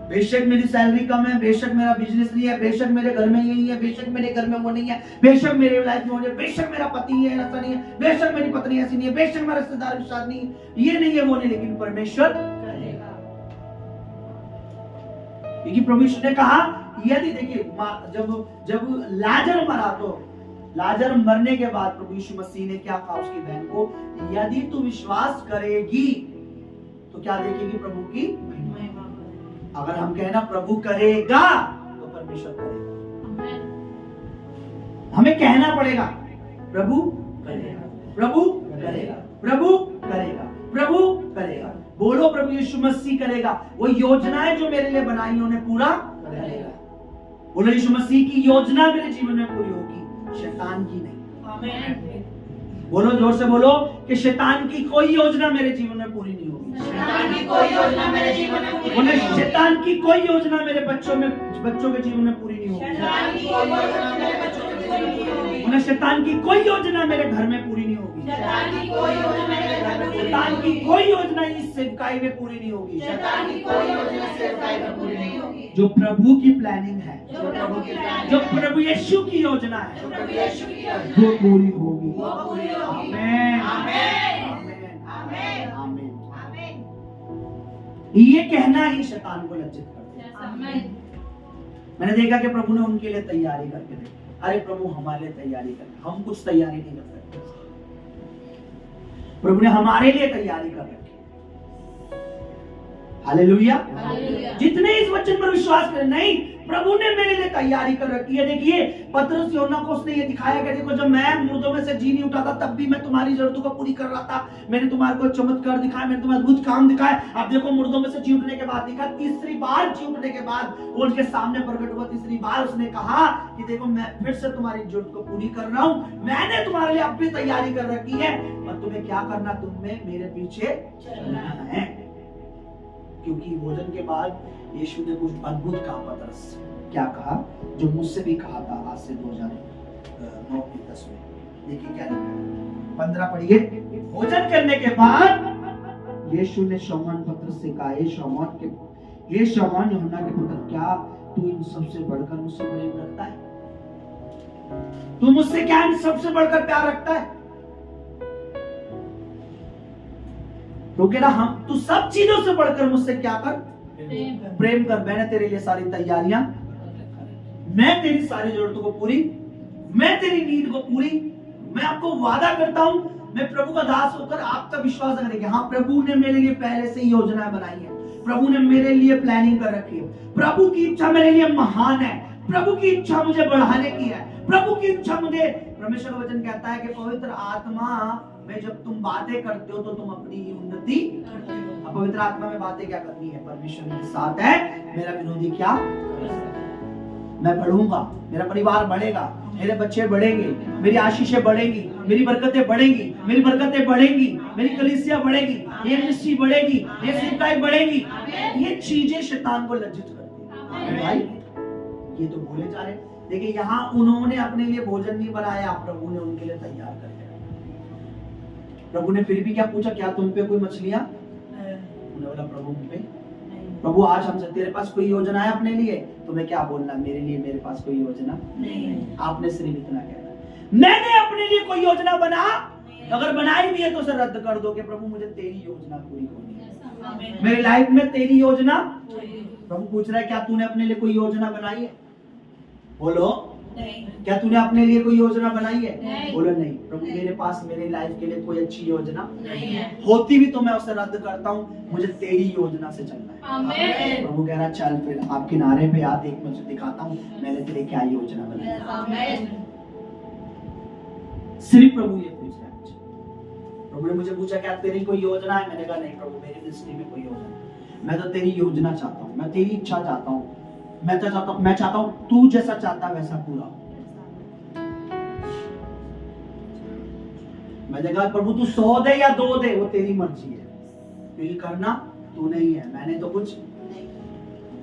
बेशक मेरी सैलरी कम है, बेशक मेरा बिजनेस नहीं है, बेशक मेरे घर में यही है, बेशक मेरे घर में वो नहीं है, बेशक मेरे लाइफ में हो जाए, बेशक मेरा पति है ऐसा नहीं है, बेशक मेरी पत्नी ऐसी नहीं है, बेशक मेरा रिश्तेदार विश्वास नहीं है, ये नहीं है वो नहीं, लेकिन परमेश्वर करेगा। क्योंकि परमेश्वर ने कहा, यदि देखिए जब लाजर मरा, तो लाजर मरने के बाद प्रभु यीशु मसीह ने क्या कहा उसकी बहन को? यदि तू विश्वास करेगी तो क्या देखेगी? प्रभु की। अगर हम कहना प्रभु करेगा तो परमेश्वर करेगा। हमें कहना पड़ेगा प्रभु करेगा, प्रभु करेगा, प्रभु करेगा, प्रभु करेगा। बोलो प्रभु यीशु मसीह करेगा। वो योजनाएं जो मेरे लिए बनाई उन्हें पूरा करेगा। बोलो यीशु मसीह की योजना मेरे जीवन में पूरी होगी, शैतान की नहीं। आमीन। बोलो जोर से बोलो कि शैतान की कोई योजना मेरे जीवन में पूरी नहीं होगी। शैतान की कोई योजना मेरे जीवन में पूरी नहीं होगी। शैतान की कोई योजना मेरे बच्चों के जीवन में पूरी नहीं होगी। शैतान की कोई योजना मेरे बच्चों के जीवन में पूरी नहीं होगी। शैतान की कोई योजना मेरे घर में पूरी नहीं होगी। शैतान की कोई योजना मेरे घर में, शैतान की कोई योजना इस सेवकाई में पूरी नहीं होगी। शैतान की कोई योजना सेवकाई में पूरी नहीं होगी। जो प्रभु की प्लानिंग है, जो प्रभु की प्लानिंग, जो प्रभु यीशु की योजना है, जो प्रभु यीशु की योजना, वो पूरी होगी। वो पूरी होगी। आमीन, आमीन, आमीन, आमीन, आमीन। ये कहना ही शैतान को लज्जित करता है। मैंने देखा कि प्रभु ने उनके लिए तैयारी करके देखी। अरे प्रभु हमारे लिए तैयारी कर, हम कुछ तैयारी नहीं कर सकते। प्रभु ने हमारे लिए तैयारी कर रखी। हालेलुया। जितने इस वचन पर विश्वास करें, नहीं प्रभु ने मेरे लिए तैयारी कर रखी है। देखिए पतरस यूहन्ना को उसने ये दिखाया कि देखो जब मैं मुर्दों में से जी नहीं उठा था तब भी मैं तुम्हारी जरूरतों को पूरी कर रहा था। मैंने तुम्हारे को चमत्कार दिखाया, मैंने तुम्हें अद्भुत काम दिखाया। अब देखो मुर्दों में से जी उठने के बाद दिखा, तीसरी बार जी उठने के बाद वो उनके सामने प्रकट हुआ। तीसरी बार उसने कहा कि देखो मैं फिर से तुम्हारी जरूरत को पूरी कर रहा हूँ। मैंने तुम्हारे लिए अब भी तैयारी कर रखी है और तुम्हें क्या करना, तुम्हें मेरे पीछे चलना है। क्योंकि भोजन के बाद यीशु ने कुछ अद्भुत कहा। पतरस क्या कहा, जो मुझसे भी कहा था आज से 2009 की 10 में। देखिए क्या लिखा है, 15 पढ़िए। भोजन करने के बाद यीशु ने शमौन पतरस से कहा, ये शमौन यूहन्ना के पुत्र, क्या तू इन सबसे बढ़कर मुझसे प्रेम रखता है? तू मुझसे क्या इन सबसे बढ़कर प्यार रखता है? तो कह रहा हम तू सब चीजों से बढ़कर मुझसे क्या कर, प्रेम कर। मैंने तेरे लिए सारी तैयारियां, मैं तेरी सारी जरूरतों को पूरी, मैं तेरी नीड को पूरी, मैं आपको वादा करता हूं, मैं प्रभु का दास होकर आपका विश्वास करेंगे। हाँ प्रभु ने मेरे लिए पहले से ही योजना बनाई है, प्रभु ने मेरे लिए प्लानिंग कर रखी है, प्रभु की इच्छा मेरे लिए महान है, प्रभु की इच्छा मुझे बढ़ाने की है, प्रभु की इच्छा मुझे, परमेश्वर का वचन कहता है कि पवित्र आत्मा में जब तुम बातें करते हो तो तुम अपनी ही उन्नति। अब पवित्र आत्मा में बातें क्या करनी है? परमेश्वर मेरे साथ है, मेरा विरोधी क्या? मैं बढ़ूंगा, मेरा परिवार बढ़ेगा, मेरे बच्चे बढ़ेंगे, मेरी आशीषें बढ़ेंगी, मेरी बरकतें बढ़ेंगी, मेरी बरकतें बढ़ेंगी, मेरी कलीसिया बढ़ेगी, ये मिनिस्ट्री बढ़ेगी, ये सेवकाई बढ़ेगी। ये चीजें शैतान को लज्जित करती है। भाई ये तो बोले जा रहे, देखिए यहाँ उन्होंने अपने लिए भोजन नहीं बनाया, प्रभु ने उनके लिए तैयार कर दिया। प्रभु ने फिर भी क्या पूछा, क्या तुम पे कोई मछलियां? उन्होंने बोला प्रभु पे, प्रभु आज हमसे तेरे पास कोई योजना है अपने लिए? तुम्हें क्या बोलना, मेरे लिए मेरे पास कोई योजना नहीं। आपने सिर्फ इतना कहना, मैंने अपने लिए कोई योजना बना, अगर बनाई भी है तो उसे रद्द कर दो कि प्रभु मुझे तेरी योजना पूरी करनी है, मेरी लाइफ में तेरी योजना। प्रभु पूछ रहा है क्या तूने अपने लिए कोई योजना बनाई है? बोलो नहीं। क्या तूने अपने लिए कोई योजना बनाई है? नहीं। बोलो नहीं। प्रभु मेरे पास मेरे लाइफ के लिए कोई अच्छी योजना नहीं है, होती भी तो मैं उसे रद्द करता हूँ, मुझे तेरी योजना से चलना है। आमीन। प्रभु कह रहा चल फिर आप किनारे पे आ, देख मैं तुझे दिखाता हूँ मैंने तेरे क्या योजना बनाई। आमीन। सिर्फ प्रभु ये पूछ रहा है। प्रभु ने मुझे पूछा क्या तेरी कोई योजना है? मैंने कहा नहीं प्रभु मेरी मिनिस्ट्री में कोई योजना नहीं, मैं तो तेरी योजना चाहता हूँ, मैं तेरी इच्छा चाहता हूँ, मैं चाहता हूँ तू जैसा चाहता वैसा पूरा। मैंने कहा प्रभु तू 100 दे या 2 दे वो तेरी मर्जी है, क्योंकि करना तू नहीं है, मैंने तो कुछ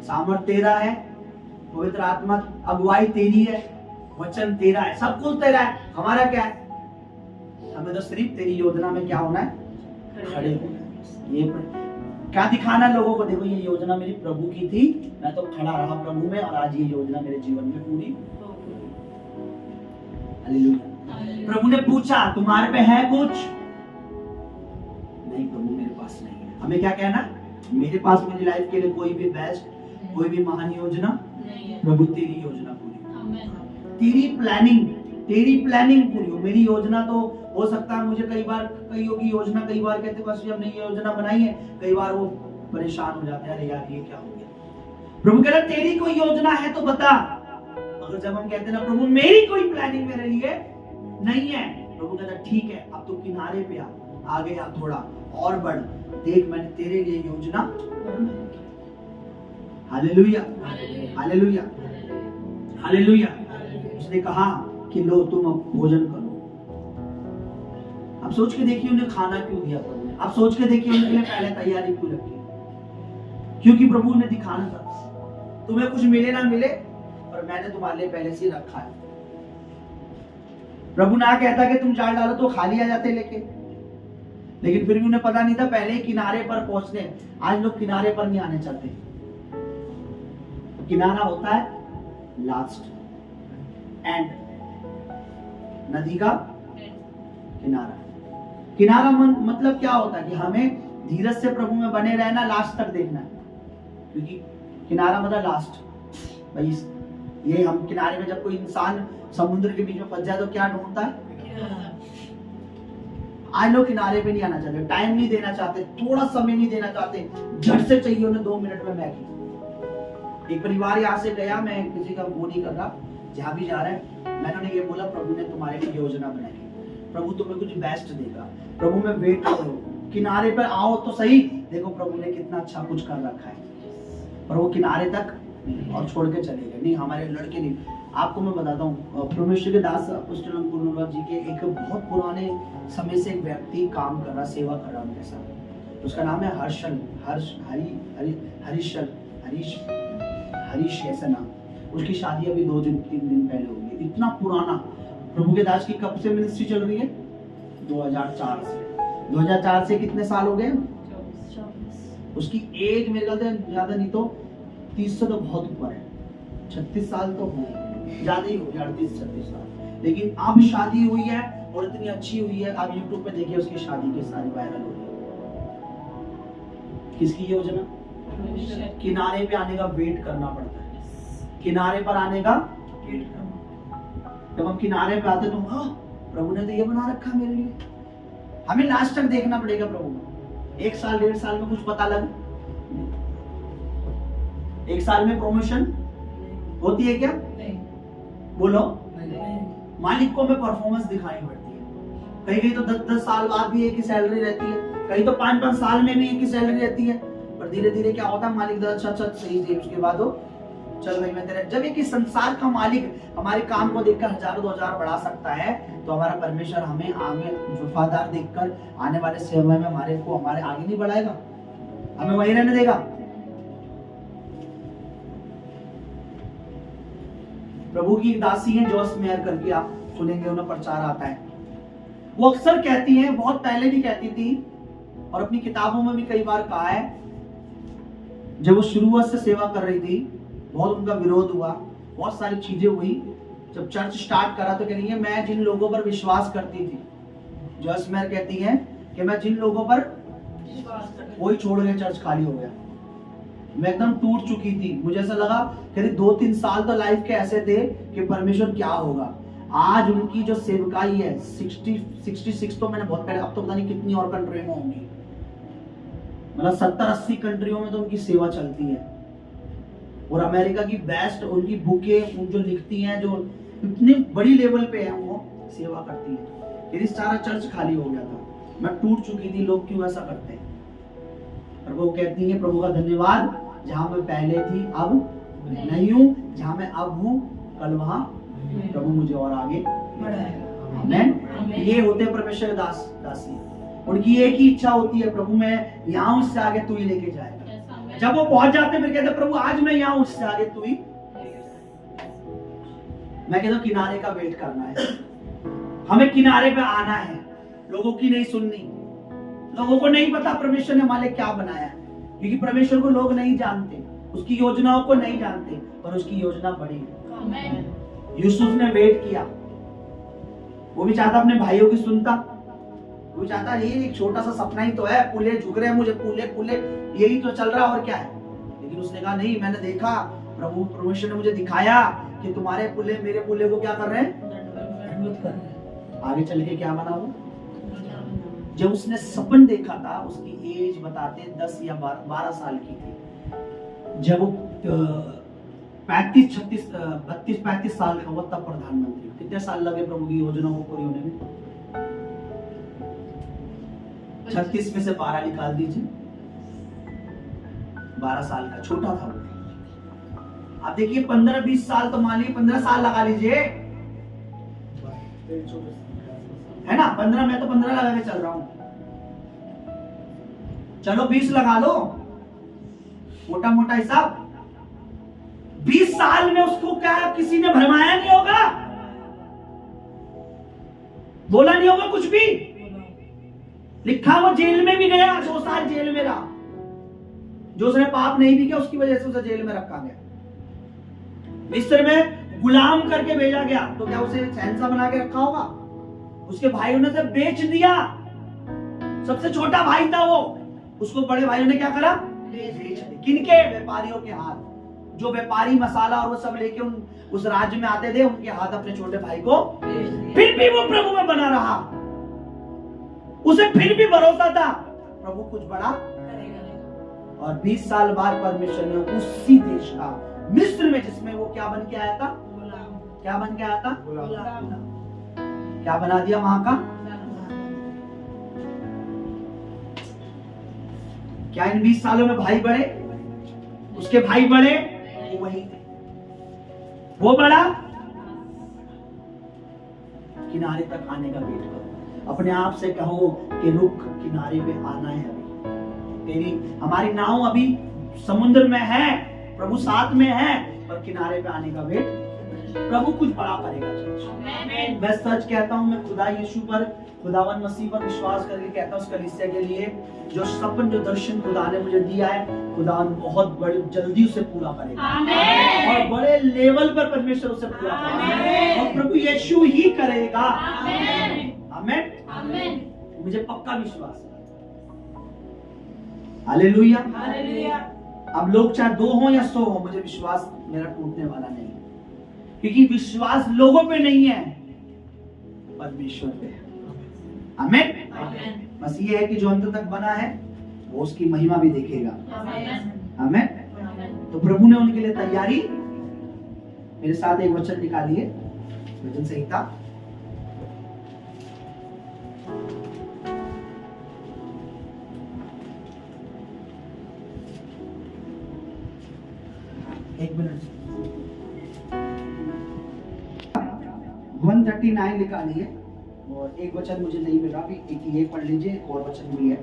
सामर्थ तेरा है, पवित्र आत्मा अगुवाई तेरी है, वचन तेरा है, सब कुछ तेरा है, हमारा क्या है? हमें तो सिर्फ तेरी योजना में क्या होना है? खड़े होना है। ये क्या दिखाना लोगों को, देखो ये योजना मेरी प्रभु की थी, मैं तो खड़ा रहा प्रभु में और आज ये योजना मेरे जीवन में पूरी। हालेलुया। प्रभु ने पूछा तुम्हारे पे है कुछ? नहीं प्रभु मेरे पास नहीं है। हमें क्या कहना? मेरे पास मेरी लाइफ के लिए कोई भी बेस्ट, कोई भी महान योजना नहीं है। प्रभु तेरी योजना पूरी, तेरी प्लानिंग पूरी हो। मेरी योजना तो हो सकता है मुझे कईयों की योजना कई बार कहते बस हमने ये योजना बनाई है, कई बार वो परेशान हो जाते हैं, अरे यार ये क्या हो गया। प्रभु कह रहा तेरी कोई योजना है तो बता। अगर जब हम कहते हैं ना प्रभु मेरी कोई प्लानिंग मेरे लिए नहीं है, प्रभु कहता ठीक है अब तू किनारे पे आ, आगे आ थोड़ा और बढ़, देख मैंने तेरे लिए योजना। Hallelujah hallelujah hallelujah. उसने कहा कि लो तुम अब भोजन करो। अब सोच के देखिए उन्हें खाना क्यों दिया प्रभु ने, अब सोच के देखिए उनके लिए पहले तैयारी क्यों रखी, क्योंकि प्रभु ने दिखाना था तुम्हें कुछ मिले ना मिले और मैंने तुम्हारे लिए पहले से रखा है। प्रभु ना कहता कि तुम जाल डालो तो खाली आ जाते लेके, लेकिन फिर भी उन्हें पता नहीं था पहले ही किनारे पर पहुंचने। आज लोग किनारे पर नहीं आने चाहते, किनारा होता है लास्ट एंड, नदी का किनारा। किनारा मतलब क्या होता है कि हमें धीरज से प्रभु में बने रहना, लास्ट तक देखना है, क्योंकि किनारा मतलब लास्ट। भाई ये हम किनारे में जब कोई इंसान समुद्र के बीच में फंस जाए तो क्या ढूंढता है? आज लोग किनारे पे नहीं आना चाहते, टाइम नहीं देना चाहते, थोड़ा समय नहीं देना चाहते, झट से चाहिए उन्हें 2 मिनट में मैगी। एक परिवार यहाँ से गया, मैं किसी का वो नहीं कर रहा, जहाँ भी जा रहे हैं मैंने उन्हें ये बोला प्रभु ने तुम्हारे लिए योजना बनाई, प्रभु तुम्हें कुछ बेस्ट देगा, प्रभु में वेट करो, किनारे पर आओ तो सही, देखो प्रभु ने कितना अच्छा कुछ कर रखा है। पर वो किनारे तक और छोड़ के चले गए। नहीं हमारे लड़के नहीं। आपको मैं बताता हूँ परमेश्वर के दास अपोस्टल अंकुर जी के एक बहुत पुराने समय से एक व्यक्ति काम कर रहा, सेवा कर रहा उनके साथ, उसका नाम है हरीश ऐसा नाम। उसकी शादी अभी 2-3 दिन पहले हुई है। इतना पुराना प्रभु के दास की कब से मिनिस्ट्री चल रही है? 2004 से। 2004 से कितने साल हो गए? 24। उसकी एज मेरे ख्याल से ज्यादा नहीं तो 30 से तो बहुत ऊपर है, 36 साल तो हो, ज्यादा ही हो गया, 38-36 साल। लेकिन अब शादी हुई है और इतनी अच्छी हुई है, आप YouTube पे देखिए उसकी शादी के सारी वायरल हो रही है। किसकी योजना? किनारे पे आने का वेट करना पड़ता है, किनारे पर आने का वेट करना। जब हम किनारे पे आते तो हाँ प्रभु ने तो ये बना रखा मेरे लिए, हमें लास्ट तक देखना पड़ेगा प्रभु। 1 साल 1.5 साल में कुछ पता लगे? 1 साल में प्रमोशन होती है क्या? बोलो, नहीं। मालिक को हमें परफॉर्मेंस दिखानी पड़ती है। कहीं कहीं तो 10-10 साल बाद भी एक ही सैलरी रहती है, कहीं तो 5-5 साल में भी एक ही सैलरी रहती है, पर धीरे धीरे क्या होता है, मालिक अच्छा सही दे, उसके बाद वो चल भाई मैं तेरे। जब एक संसार का मालिक हमारे काम को देखकर 1000-2000 बढ़ा सकता है, तो हमारा परमेश्वर हमें आगे वफादार देखकर आने वाले समय में हमारे को हमारे आगे नहीं बढ़ाएगा, हमें वहीं रहने देगा। प्रभु की दासी है जॉस मेयर करके, आप सुनेंगे, उन्हें प्रचार आता है। वो अक्सर कहती हैं, बहुत पहले भी कहती थी और अपनी किताबों में भी कई बार कहा है, जब वो शुरुआत से सेवा कर रही थी, बहुत उनका विरोध हुआ, बहुत सारी चीजें हुई। जब चर्च स्टार्ट करा तो कह रही है, मैं जिन लोगों पर विश्वास करती थी, जॉस मेयर कहती है कि मैं जिन लोगों पर वही छोड़ के चर्च खाली हो गया, मैं एकदम टूट चुकी थी। मुझे ऐसा लगा कि 2-3 साल तो लाइफ के ऐसे थे कि परमेश्वर क्या होगा। आज उनकी जो सेवकाई है 66 तो मैंने बहुत पहले, अब तो पता नहीं कितनी और कंट्री में होंगी, मतलब 70-80 कंट्रियों में तो उनकी सेवा चलती है। और अमेरिका की बेस्ट उनकी बुकें जो लिखती हैं, जो इतनी बड़ी लेवल पे है, वो सेवा करती है। यदि सारा चर्च खाली हो गया था, मैं टूट चुकी थी, लोग क्यों ऐसा करते हैं। और वो कहती है, प्रभु का धन्यवाद, जहां मैं पहले थी अब नहीं हूं, जहां मैं अब हूं कल वहां प्रभु मुझे और आगे बढ़ाएगा। आमीन। ये होते परमेश्वर के दास दासी, उनकी एक ही इच्छा होती है, प्रभु मैं यहाँ उससे आगे तू ही लेके जाएगा। जब वो पहुंच जाते फिर कहते प्रभु आज मैं यहाँ उससे आगे तू ही। मैं कहता हूँ किनारे का वेट करना है, हमें किनारे पे आना है, लोगों की नहीं सुननी। लोगों को नहीं पता परमेश्वर ने हमारे क्या बनाया है, क्योंकि परमेश्वर को लोग नहीं जानते, उसकी योजनाओं को नहीं जानते, पर उसकी योजना बड़ी है। यूसुफ ने वेट किया, वो भी चाहता अपने भाइयों की सुनता, वो भी चाहता ये एक छोटा सा सपना ही तो है, पुले झुक रहे हैं मुझे, पुले यही तो चल रहा है और क्या है। लेकिन उसने कहा नहीं, मैंने देखा, प्रभु परमेश्वर ने मुझे दिखाया कि तुम्हारे पुले मेरे पुले को क्या कर रहे हैं, दंडवत कर रहे हैं। आगे चल के क्या बना वो, जब उसने सपन देखा था, उसकी एज बताते 10 या 12 साल की थी। जब वो 32-35 साल का हुआ तब प्रधानमंत्री। कितने साल लगे प्रभु की योजनाओं को पूरी होने में? 36 में से 12 निकाल दीजिए, 12 साल का, छोटा था वो। आप देखिए 15-20 साल तो मान लीजिए, 15 साल लगा लीजिए, है ना, 15 में तो 15 लगा के चल रहा हूं, चलो 20 लगा लो, मोटा मोटा हिसाब। 20 साल में उसको क्या किसी ने भरमाया नहीं होगा, बोला नहीं होगा कुछ भी, लिखा वो जेल में भी गया, 2 साल जेल में रहा। जो उसने पाप नहीं भी किया उसकी वजह से उसे जेल में रखा गया, मिस्र में गुलाम करके भेजा गया, तो क्या उसे शहंशाह बना के रखा होगा? उसके भाइयों ने उसे बेच दिया, सबसे छोटा भाई था वो, उसको बड़े भाइयों ने क्या करा, बेच दिया। किनके? व्यापारियों के हाथ। जो व्यापारी मसाला और वो सब लेके उस राज्य में आते थे, उनके हाथ अपने छोटे भाई को। फिर भी वो प्रभु में बना रहा, उसे फिर भी भरोसा था प्रभु कुछ बड़ा करेगा। और 20 साल बाद परमेश्वर ने उसी देश का, मिस्र में, जिसमें वो क्या बन के आया था, क्या बन के आया था, क्या बना दिया वहां का। क्या इन 20 सालों में भाई बढ़े? उसके भाई बढ़े, वो वही थे, वो बड़ा। किनारे तक आने का वेट करो, अपने आप से कहो कि रुक, किनारे पे आना है अभी। तेरी हमारी नाव अभी समुद्र में है, प्रभु साथ में है, पर किनारे पे आने का वेट, प्रभु कुछ बड़ा करेगा। मैं सच कहता हूं, मैं खुदा यीशु पर, खुदावन मसीह पर विश्वास करके कहता हूं, उस कलीसिया के लिए जो सपन, जो दर्शन खुदा ने मुझे दिया है, खुदा बहुत बड़ी जल्दी उसे पूरा करेगा और बड़े लेवल पर परमेश्वर उसे पूरा करेगा और प्रभु यीशु ही करेगा। आमीन, मुझे पक्का विश्वास है। Hallelujah, hallelujah. अब लोग चाहे 2 हो या 100 हो, मुझे विश्वास मेरा टूटने वाला नहीं, क्योंकि विश्वास लोगों पे नहीं है, परमेश्वर पे है। आमीन। बस ये है कि जो अंत तक बना है वो उसकी महिमा भी देखेगा। आमीन। तो प्रभु ने उनके लिए तैयारी, मेरे साथ एक वचन निकालिए, भजन संहिता 139 निकाली है और एक वचन मुझे नहीं मिला, अभी एक ये पढ़ लीजिए, एक और वचन भी है।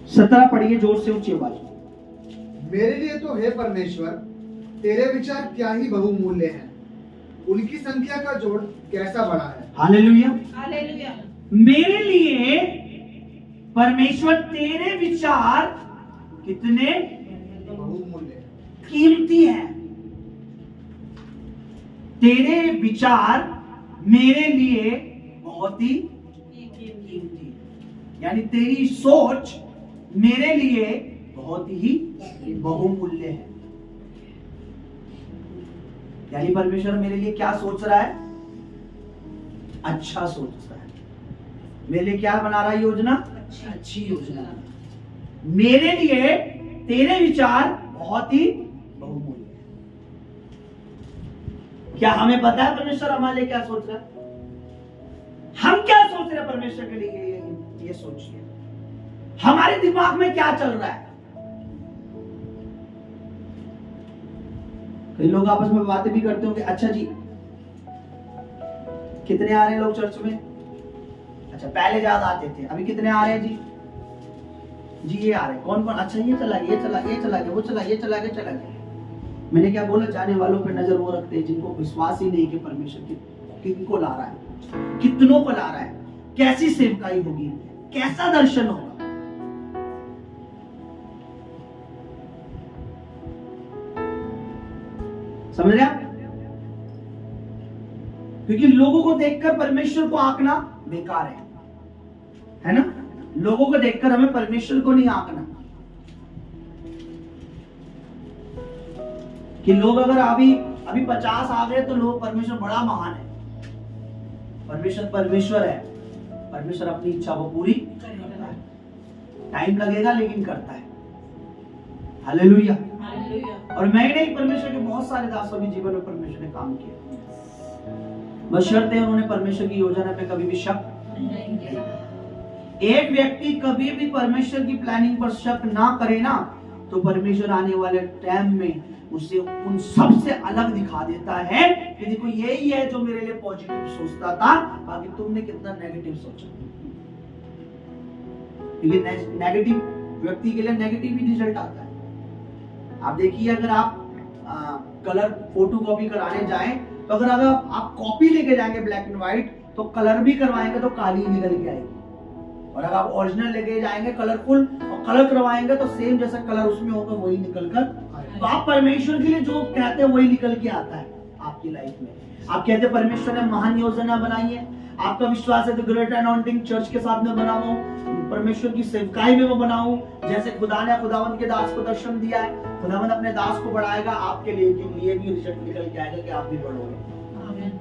17 पढ़िए जोर से, ऊंची आवाज में। मेरे लिए तो हे परमेश्वर, तेरे विचार क्या ही बहुमूल्य हैं, उनकी संख्या का जोड़ कैसा बड़ा है। Hallelujah, hallelujah. मेरे लिए परमेश्वर तेरे विचार कितने बहुमूल्य कीमती हैं। तेरे विचार मेरे लिए बहुत ही कीमती है, यानी तेरी सोच मेरे लिए बहुत ही बहुमूल्य है। यानी परमेश्वर मेरे लिए क्या सोच रहा है? अच्छा सोच रहा है। मेरे लिए क्या बना रहा है योजना? अच्छी योजना। मेरे लिए तेरे विचार बहुत ही बहुमूल्य है। क्या हमें पता है परमेश्वर हमारे लिए क्या सोच रहा है? हम क्या सोच रहे हैं परमेश्वर के लिए? ये सोचिए, हमारे दिमाग में क्या चल रहा है? कई लोग आपस में बातें भी करते होंगे, अच्छा जी कितने आ रहे हैं लोग चर्च में? अच्छा पहले ज्यादा आते थे, अभी कितने आ रहे हैं जी? जी ये आ रहे हैं। कौन कौन? अच्छा ये चला गया, ये चला गया, ये चला गया, वो चला गया, चला गया, चला गया। मैंने क्या बोला? जाने वालों पर नजर वो रखते हैं जिनको विश्वास ही नहीं कि परमेश्वर किनको ला रहा है, कितनों को ला रहा है, कैसी सेवकाई होगी, कैसा दर्शन होगा। समझ रहे आप? क्योंकि लोगों को देखकर परमेश्वर को आंकना बेकार है ना? लोगों को देखकर हमें परमेश्वर को नहीं आंकना। कि लोग अगर अभी 50 आ गए तो लोग परमेश्वर बड़ा महान है। परमेश्वर है। परमेश्वर अपनी इच्छा को पूरी करता है। टाइम लगेगा लेकिन करता है। हालेलुया। और मैं नहीं, परमेश्वर के बहुत सारे दासों के जीवन में परमेश्वर ने काम किया, बशर्ते उन्होंने परमेश्वर की योजना पे कभी भी शक नहीं किया। एक व्यक्ति कभी भी परमेश्वर की प्लानिंग पर शक ना करे ना, तो परमेश्वर आने वाले टाइम में उसे उन सब से अलग दिखा देता है कि देखो यही है जो मेरे लिए पॉजिटिव सोचता था, बाकी तुमने कितना नेगेटिव सोचा। क्योंकि नेगेटिव व्यक्ति के लिए नेगेटिव ही रिजल्ट आता है। आप देखिए, अगर आप कलर फोटो कॉपी कराने जाएं तो अगर आप कॉपी लेके जाएंगे ब्लैक एंड व्हाइट, तो कलर भी करवाएंगे तो काली निकल के आएगी। और अगर आप ओरिजिनल लेके जाएंगे कलरफुल और कलर करवाएंगे तो सेम जैसा कलर उसमें होगा वही निकल कर। तो आप परमेश्वर के लिए जो कहते हैं वही निकल के आता है आपकी लाइफ में। आप कहते हैं परमेश्वर ने महान योजना बनाई है, आपका विश्वास है तो ग्रेट अनॉइंटिंग चर्च के साथ में बनाऊं, परमेश्वर की सेवकाई में मैं बनाऊं। जैसे खुदा ने खुदावंत के दास को दर्शन दिया है, खुदावंत अपने दास को बढ़ाएगा, आपके लिए भी रिजल्ट निकल के आएगा कि आप भी बढ़ोगे।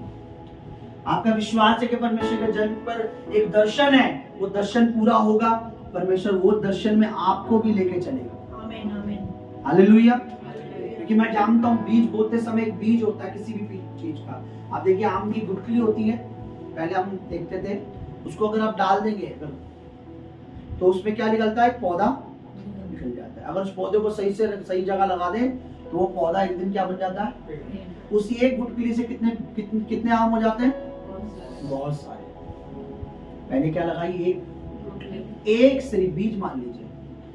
आपका विश्वास है कि परमेश्वर के जन्म पर एक दर्शन है, वो दर्शन पूरा होगा, परमेश्वर वो दर्शन में आपको भी लेके चलेगा। आमीन आमीन। हालेलुया। क्योंकि मैं जानता हूँ बीज बोते समय एक बीज होता है किसी भी चीज का। आप देखिए आम की गुठली होती है, पहले हम देखते थे, उसको अगर आप डाल देंगे तो उसमें क्या निकलता है? पौधा निकल जाता है। अगर उस पौधे को सही जगह लगा दें तो वो पौधा एक दिन क्या बन जाता है? उसी एक गुठली से कितने आम हो जाते हैं? बहुत सारे। पहले क्या लगाई? एक सिर्फ बीज मान लीजिए,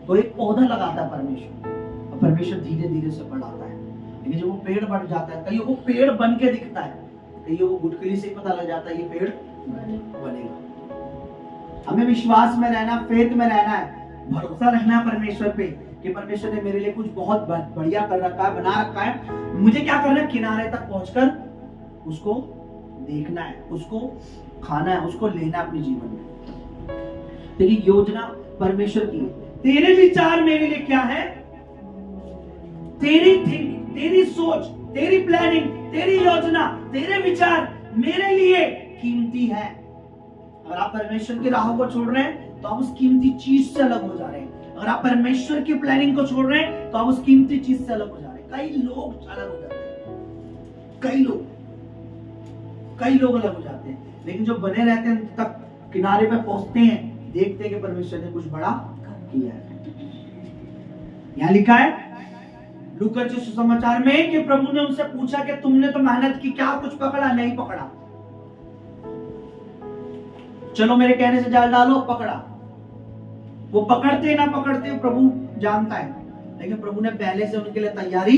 तो एक पौधा लगाता है परमेश्वर, और परमेश्वर धीरे धीरे से बढ़ाता है। लेकिन जब वो पेड़ बढ़ जाता है, कईयों को पेड़ बन के दिखता है, कईयों को गुठली से पता लग जाता है ये पेड़ बनेगा। हमें विश्वास में रहना, फेथ में रहना है, भरोसा रखना है परमेश्वर पे कि परमेश्वर ने मेरे लिए कुछ बहुत बढ़िया कर रखा है, बना रखा है। मुझे क्या करना है? किनारे तक पहुंचकर उसको देखना है, उसको खाना है, उसको लेना है अपने जीवन में। देखिए योजना परमेश्वर की है। तेरे विचार मेरे लिए क्या है? तेरी थिंकिंग, तेरी सोच, तेरी प्लानिंग, तेरी योजना, तेरे विचार मेरे लिए कीमती है। अगर आप परमेश्वर की राहों को छोड़ रहे हैं तो आप उस कीमती चीज से अलग हो जा रहे हैं। अगर आप परमेश्वर की प्लानिंग को छोड़ रहे हैं तो आप उस कीमती चीज से अलग हो जा रहे हैं। कई लोग अलग हो जाते हैं, कई लोग अलग हो जाते हैं, लेकिन जो बने रहते हैं अंत तक किनारे पे पहुंचते हैं, देखते हैं कि परमेश्वर ने कुछ बड़ा किया है। यहाँ लिखा है लूका के सुसमाचार में कि प्रभु ने उनसे पूछा कि तुमने तो मेहनत की, क्या कुछ पकड़ा? नहीं पकड़ा। चलो मेरे कहने से जाल डालो, पकड़ा। वो पकड़ते ना पकड़ते प्रभु जानता है, लेकिन प्रभु ने पहले से उनके लिए तैयारी।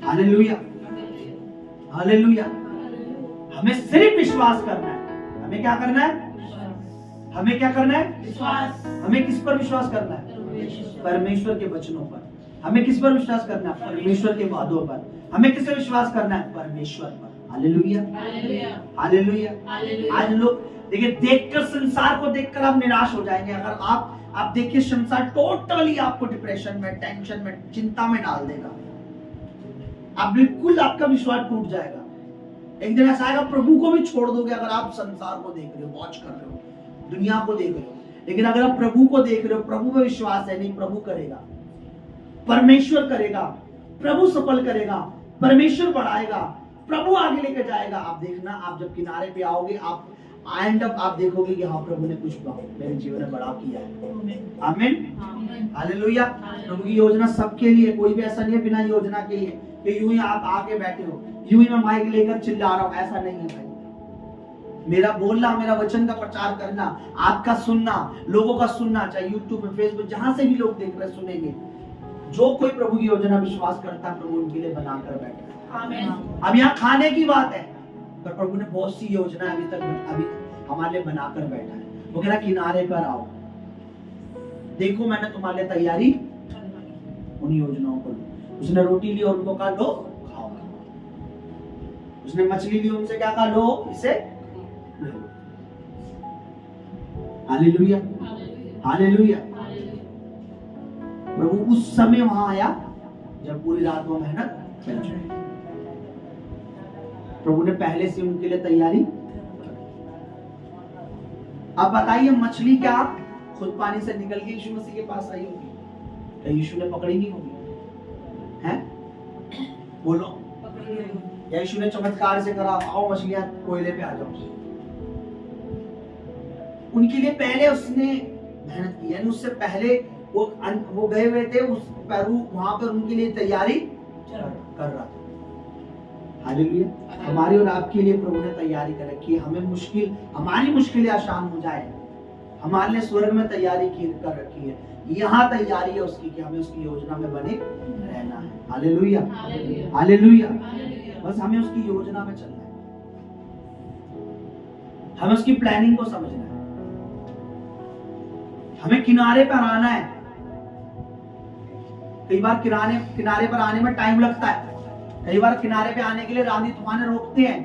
Hallelujah, hallelujah. हमें सिर्फ विश्वास करना है। हमें क्या करना है? हमें क्या करना है? विश्वास। हमें किस पर विश्वास करना है? परमेश्वर के वचनों पर। हमें किस पर विश्वास करना है? परमेश्वर के वादों पर। हमें किस पर विश्वास करना है? परमेश्वर पर। Hallelujah, hallelujah. आज लोग देखिए, देखकर संसार को देखकर आप निराश हो जाएंगे। अगर आप देखिए, संसार टोटली आपको डिप्रेशन में, टेंशन में, चिंता में डाल देगा। आप बिल्कुल, आपका विश्वास टूट जाएगा। एक दिन ऐसा आएगा, प्रभु को भी छोड़ दोगे। अगर आप संसार को देख रहे हो, वॉच कर रहे हो, दुनिया को देख रहे हो, लेकिन अगर आप प्रभु को देख रहे हो, प्रभु में विश्वास है, नहीं, प्रभु करेगा, परमेश्वर करेगा, प्रभु सफल करेगा, परमेश्वर बढ़ाएगा, प्रभु आगे लेकर जाएगा। आप देखना, आप जब किनारे पे आओगे, आप एंड अप आप देखोगे कि हाँ, प्रभु ने कुछ मेरे जीवन में बड़ा किया है। आमीन, हालेलुया। प्रभु की योजना सबके लिए, कोई भी ऐसा नहीं है बिना योजना के लिए कि यूं ही आप आके बैठे हो, यूं ही मैं माइक लेकर चिल्ला रहा हूं, ऐसा नहीं है भाई। मेरा बोलना, मेरा वचन का प्रचार करना, आपका सुनना, लोगों का सुनना, चाहे यूट्यूब पे, फेसबुक, जहां से भी लोग देख रहे सुनेंगे, जो कोई प्रभु की योजना विश्वास करता है, प्रभु उनके लिए बनाकर बैठा है। अब यहाँ खाने की बात है, पर प्रभु ने बहुत सी योजना अभी हमारे लिए बनाकर बैठा है। वो कह रहा, किनारे पर आओ, देखो मैंने तुम्हारे लिए तैयारी उन योजनाओं को लो। उसने रोटी ली और उनको कहा, लो खाओ। उसने मछली ली, उनसे क्या कहा, लो इसे लो। Hallelujah, hallelujah. प्रभु उस समय वहां आया जब पूरी रात वो मेहनत कर चुके। प्रभु ने पहले से उनके लिए तैयारी। अब बताइए, मछली क्या खुद पानी से निकल के यीशु मसीह के पास आई होगी? क्या यीशु ने पकड़ी नहीं होगी? हैं? बोलो, या यीशु ने चमत्कार से करा, आओ मछलियां कोयले पे आ जाओ? उनके लिए पहले उसने मेहनत की, यानी उससे पहले वो गए हुए थे उस पेरू, वहां पर उनके लिए तैयारी कर रहा था। हालेलुया। हमारे और आपके लिए प्रभु ने तैयारी कर रखी है। हमारी मुश्किलें आसान हो जाए, हमारे लिए स्वर्ग में तैयारी कर रखी है। यहाँ तैयारी है उसकी कि हमें उसकी योजना में बने रहना है। Hallelujah, hallelujah. बस हमें उसकी योजना में चलना है, हमें उसकी प्लानिंग को समझना है, हमें किनारे पर आना है। कई बार किनारे पर आने में टाइम लगता है। कई बार किनारे पे आने के लिए आंधी तूफान रोकते हैं,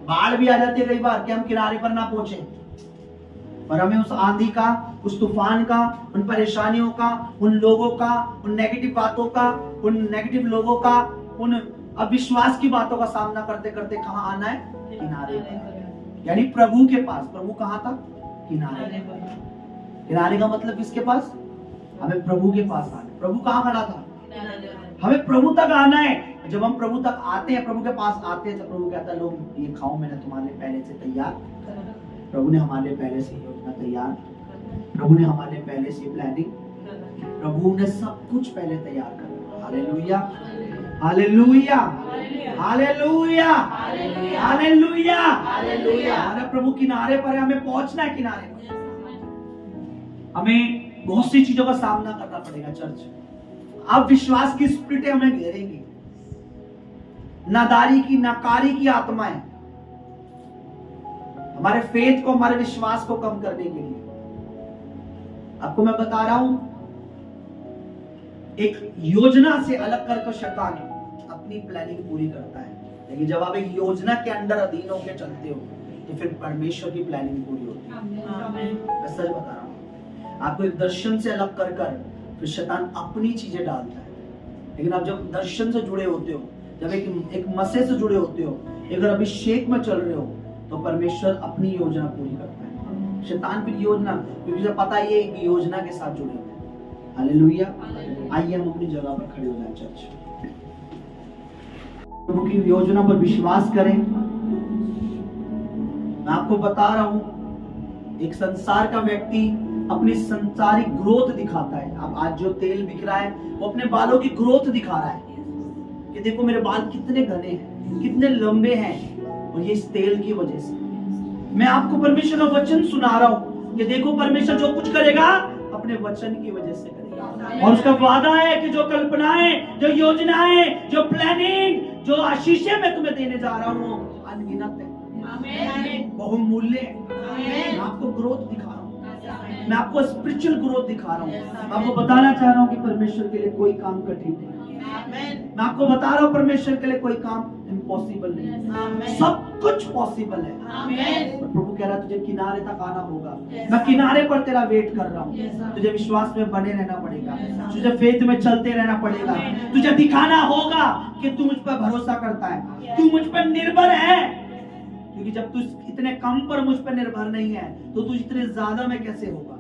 बाढ़ भी आ जाती है कई बार कि हम किनारे पर ना पहुंचे। पर हमें उस आंधी का, उस तूफान का, उन परेशानियों का, उन लोगों का, उन नेगेटिव बातों का, उन नेगेटिव लोगों का, उन अविश्वास की बातों का सामना करते करते कहां आना है? किनारे पर, यानी प्रभु के पास। प्रभु कहां था? किनारे। किनारे का मतलब किसके पास? हमें प्रभु के पास आना। प्रभु कहां खड़ा था? हमें प्रभु तक आना है। जब हम प्रभु तक आते हैं, प्रभु के पास आते हैं, तो प्रभु कहता है, लोग ये खाओ, मैंने तुम्हारे लिए पहले से तैयार। प्रभु ने हमारे लिए पहले से योजना तैयार, प्रभु ने हमारे लिए पहले से प्लानिंग, प्रभु ने सब कुछ पहले तैयार कर। Hallelujah, hallelujah, hallelujah, hallelujah, hallelujah. हमारा प्रभु किनारे पर है, हमें पहुंचना है किनारे पर। हमें बहुत सी चीजों का सामना करना पड़ेगा चर्च। अब विश्वास की स्पिरिटें हमें घेरेंगी, नादारी की, नाकारी की आत्माएं हमारे फेथ को, हमारे विश्वास को कम करने के लिए। आपको मैं बता रहा हूं, एक योजना से अलग करके शैतान अपनी प्लानिंग पूरी करता है, लेकिन जब आप एक योजना के अंदर अधीन होकर चलते हो तो फिर परमेश्वर की प्लानिंग पूरी होती है। मैं सच बता रहा हूं, आपको एक दर्शन से अलग कर फिर शैतान अपनी चीजें डालता है। लेकिन आप जब दर्शन से जुड़े होते हो, जब एक मसीह से जुड़े होते हो, अगर अभिषेक में चल रहे हो, तो परमेश्वर अपनी योजना पूरी करता है। शैतान फिर योजना, क्योंकि उसे पता ही है कि योजना के साथ जुड़े हुए हैं। हालेलुया। आइए हम अपनी जगह पर खड़े हो जाएं चर्च। प्रभु की योजना पर विश्वास करें। मैं आपको बता रहा हूं, एक संसार का व्यक्ति अपनी संसारिक ग्रोथ दिखाता है। अब आज जो तेल बिक रहा है वो अपने बालों की ग्रोथ दिखा रहा है कि देखो मेरे बाल कितने घने हैं, कितने लंबे हैं, और ये इस तेल की वजह से। मैं आपको परमेश्वर का वचन सुना रहा हूं कि देखो परमेश्वर जो कुछ करेगा अपने वचन की वजह से करेगा, और उसका वादा है कि जो कल्पनाएं, जो योजनाएं, जो प्लानिंग, जो आशीषें मैं तुम्हें देने जा रहा हूं अनगिनत है, बहुमूल्य है। मैं आपको ग्रोथ दिखा रहा हूं, मैं आपको स्पिरिचुअल ग्रोथ दिखा रहा हूं। मैं आपको बताना चाह रहा हूं कि परमेश्वर के लिए कोई काम कठिन नहीं। मैं आपको बता रहा हूं परमेश्वर के लिए कोई काम इम्पॉसिबल नहीं, सब कुछ पॉसिबल है। और प्रभु कह रहा है तुझे किनारे तक आना होगा। मैं किनारे पर तेरा वेट कर रहा हूँ। तुझे विश्वास में बने रहना पड़ेगा, तुझे फेथ में चलते रहना पड़ेगा, तुझे दिखाना होगा कि तू मुझ पर भरोसा करता है, तू मुझ पर निर्भर है। क्योंकि जब तू इतने कम पर मुझ पर निर्भर नहीं है तो तू इतने ज्यादा में कैसे होगा।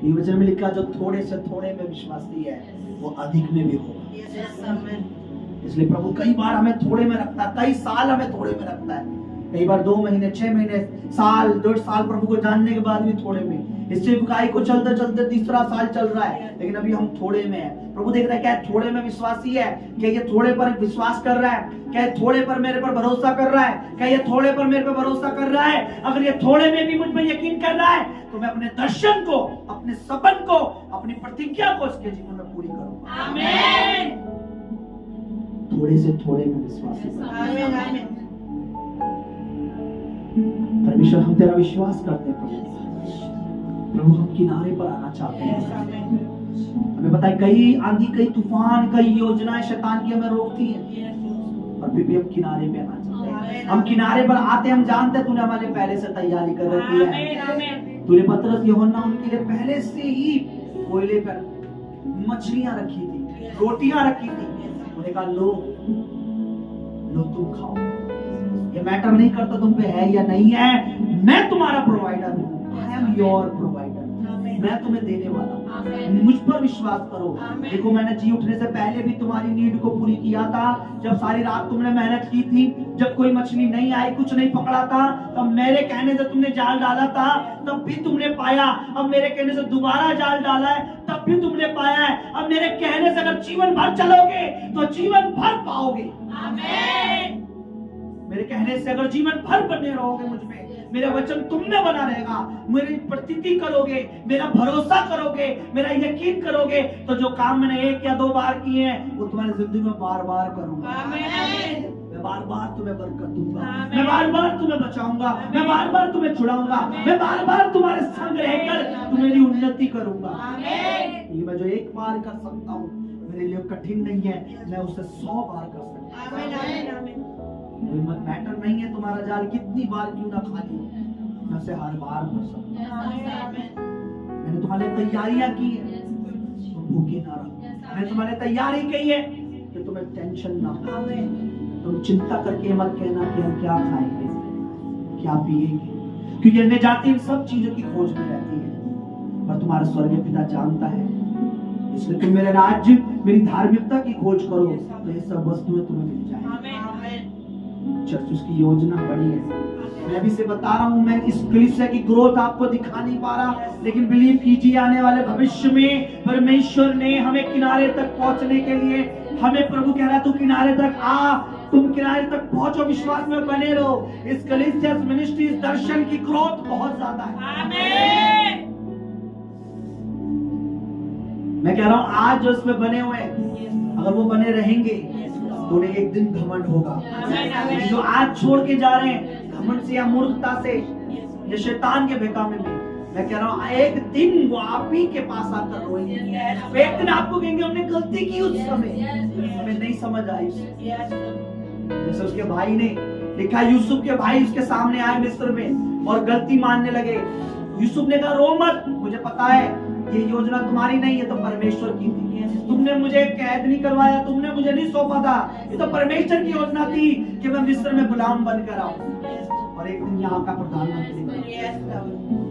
ये वचन में लिखा जो थोड़े से थोड़े में विश्वासी है वो अधिक में भी होगा। इसलिए प्रभु कई बार हमें थोड़े में रखता है, कई साल हमें थोड़े में रखता है, कई बार 2 महीने, 6 महीने, साल, 1.5 साल प्रभु को जानने के बाद भी थोड़े में। इस सेवकाई को चलते चलते 3रा साल चल रहा है, लेकिन अभी हम थोड़े में हैं। प्रभु देख रहा है क्या थोड़े में विश्वासी है, क्या ये थोड़े पर विश्वास कर रहा है, क्या थोड़े पर मेरे पर भरोसा कर रहा है, क्या ये थोड़े पर मेरे पर भरोसा कर रहा है। अगर ये थोड़े में भी मुझ पर यकीन कर रहा है तो मैं अपने दर्शन को, अपने सपन को, अपनी प्रतिज्ञा को इसके जीवन में पूरी करूंगा। आमीन। थोड़े से थोड़े में विश्वास। परमेश्वर हम तेरा विश्वास करते हैं प्रभु, हम किनारे पर आना चाहते हैं। हमें पता है कई आंधी, कई तूफान, कई योजनाएं शैतान की हमें रोकती हैं, और फिर भी हम किनारे पे आना चाहते हैं। हम किनारे पर आते, हम जानते हैं तूने हमारे पहले से तैयारी कर रखी है। तूने पतरस, यूहन्ना उनके लिए पहले से ही कोयले पर मछलियां रखी थी, रोटियां रखी थी। उन्होंने कहा लो तुम खाओ, ये मैटर नहीं करता तुम पे है या नहीं है, मैं तुम्हारा प्रोवाइडर हूँ। आई एम योर प्रोवाइडर, मैं तुम्हें देने वाला हूँ, मुझ पर विश्वास करो। देखो मैंने जी उठने से पहले भी तुम्हारी नीड को पूरी किया था। जब सारी रात तुमने मेहनत की थी, जब कोई मछली नहीं आई, कुछ नहीं पकड़ा था, तब मेरे कहने से तुमने जाल डाला था, तब भी तुमने पाया। अब मेरे कहने से दोबारा जाल डाला है, तब भी तुमने पाया है। अब मेरे कहने से अगर जीवन भर चलोगे तो जीवन भर पाओगे। आमीन। मेरे कहने से अगर जीवन भर बने रहोगे मुझ पे, मेरा वचन तुम में बना रहेगा, मेरी प्रतीति करोगे, मेरा भरोसा करोगे, मेरा यकीन करोगे, तो जो काम मैंने 1 या 2 बार किए हैं वो तुम्हारी जिंदगी में बार-बार करूंगा। आमीन। मैं बार-बार तुम्हें बरकत दूंगा, मैं बार-बार तुम्हें बचाऊंगा, मैं बार-बार तुम्हें छुड़ाऊंगा, मैं बार-बार तुम्हारे संग रहकर तुम्हारी उन्नति करूंगा। आमीन। ये मैं जो 1 बार कर सकता हूँ मेरे लिए कठिन नहीं है, मैं उसे 100 बार कर सकता हूँ। आमीन। आमीन। मैटर नहीं है तुम्हारा जाल कितनी बार क्यों ना खाली हो, मैं उसे हर बार भर सकता हूं। मैंने तुम्हारे तैयारियां की है, तुम भूखे ना रहो। मैंने तुम्हारे तैयारी की है कि तुम्हें टेंशन ना हो। तुम चिंता करके मत कहना कि हम क्या खाएंगे, क्या पिएंगे, क्योंकि अन्य जाति इन सब चीजों की खोज में रहती है, पर तुम्हारा स्वर्गीय पिता जानता है। इसलिए तुम मेरे राज्य, मेरी धार्मिकता की खोज करो तो ये सब वस्तुएं तुम्हें मिल जाएंगी। चर्च उसकी योजना बड़ी है। मैं भी से बता रहा हूं, मैं इस कलीसिया की ग्रोथ आपको दिखा नहीं पा रहा, लेकिन बिलीव कीजिए आने वाले भविष्य में परमेश्वर ने हमें किनारे तक पहुंचने के लिए, हमें प्रभु कह रहा है तू किनारे तक आ, तुम किनारे तक पहुंचो, विश्वास में बने रहो। इस कलीसिया मिनिस्ट्री, इस दर्शन की ग्रोथ बहुत ज्यादा है। आमीन। मैं कह रहा हूं आज जो इसमें बने हुए अगर वो बने रहेंगे तो उन्हें एक दिन घमंड होगा। जो आज छोड़ के जा रहे हैं घमंड से या मूर्खता से या शैतान के बहकावे में, मैं कह रहा हूँ एक दिन वो आप ही के पास आकर रोएंगे। एक दिन आपको कहेंगे हमने गलती की, उस समय हमें नहीं समझ आई। जैसे उसके भाई ने लिखा, यूसुफ के भाई उसके सामने आए मिस्र में और गलती मानने लगे। यूसुफ ने कहा रो मत, मुझे पता है ये योजना तुम्हारी नहीं है, तो परमेश्वर की थी। तुमने मुझे कैद नहीं करवाया, तुमने मुझे नहीं सौंपा था, ये तो परमेश्वर की योजना थी कि मैं मिस्र में गुलाम बनकर आऊं और एक दिन यहाँ का प्रधानमंत्री बनूं।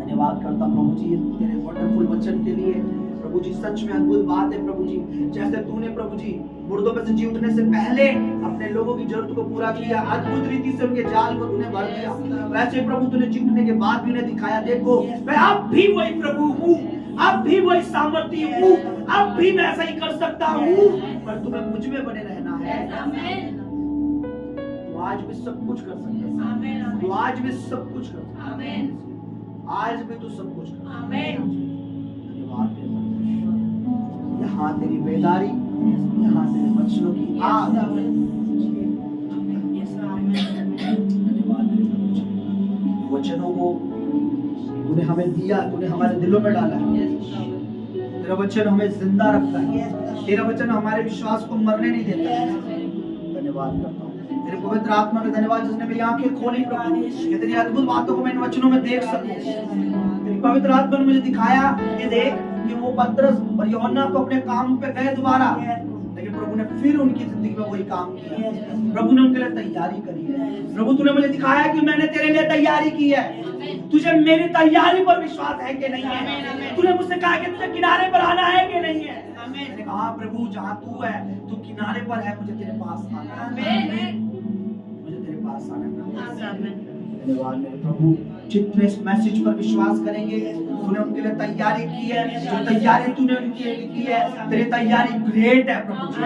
धन्यवाद करता हूं प्रभु जी तेरे वंडरफुल वचन के लिए। प्रभु जी सच में अद्भुत बात है प्रभु जी, जैसे तूने प्रभु जी मुर्दों में से जी उठने से पहले अपने लोगों की जरूरत को पूरा किया, अद्भुत रीति से उनके जाल को तूने भर दिया, वैसे प्रभु तूने जी उठने के बाद भी उन्हें दिखाया, देखो मैं अब भी वही प्रभु हूँ, अब भी वही सामर्थ्य हूँ, अब भी मैं ऐसा ही कर सकता हूँ, पर तुम्हें मुझ में बने रहना है। तो आज भी सब कुछ कर सकता है, तो आज भी सब कुछ कर सकता है, आज भी तू सब कुछ कर सकता है। धन्यवाद तेरे परमेश्वर। यहाँ तेरी बेदारी, यहाँ तेरे वचनों की आग। धन्यवाद तेरे परमेश्वर। वचनों को तूने हमें दिया, तूने हमारे दिलों में डाला है। तेरा वचन हमें जिंदा रखता है, तेरा वचन हमारे विश्वास को मरने नहीं देता है। धन्यवाद करता हूँ तेरे पवित्र आत्मा का, धन्यवाद जिसने मेरी आंखें खोली प्रभु, कि तेरी अद्भुत बातों को मैं इन वचनों में देख सकूं। तेरी पवित्र आत्मा ने मुझे दिखाया कि देख कि वो पतरस और यूहन्ना तो अपने काम पे गए दोबारा, लेकिन प्रभु ने फिर उनकी जिंदगी में वही काम किया। प्रभु ने उनके लिए तैयारी करी है। प्रभु तूने मुझे दिखाया कि मैंने तेरे लिए तैयारी की है। तुझे मेरी तैयारी पर विश्वास है कि नहीं है? तूने मुझसे कहा कि तुझे किनारे पर आना है कि नहीं है? मैंने कहा प्रभु जहाँ तू है, तू किनारे पर है, मुझे तेरे पास आना है, मुझे तेरे पास आना है। धन्यवाद मेरे प्रभु, जितने इस मैसेज पर विश्वास करेंगे तूने उनके लिए तैयारी की है, जो तैयारी तूने उनके लिए की है, तेरी तैयारी ग्रेट है प्रभु जी,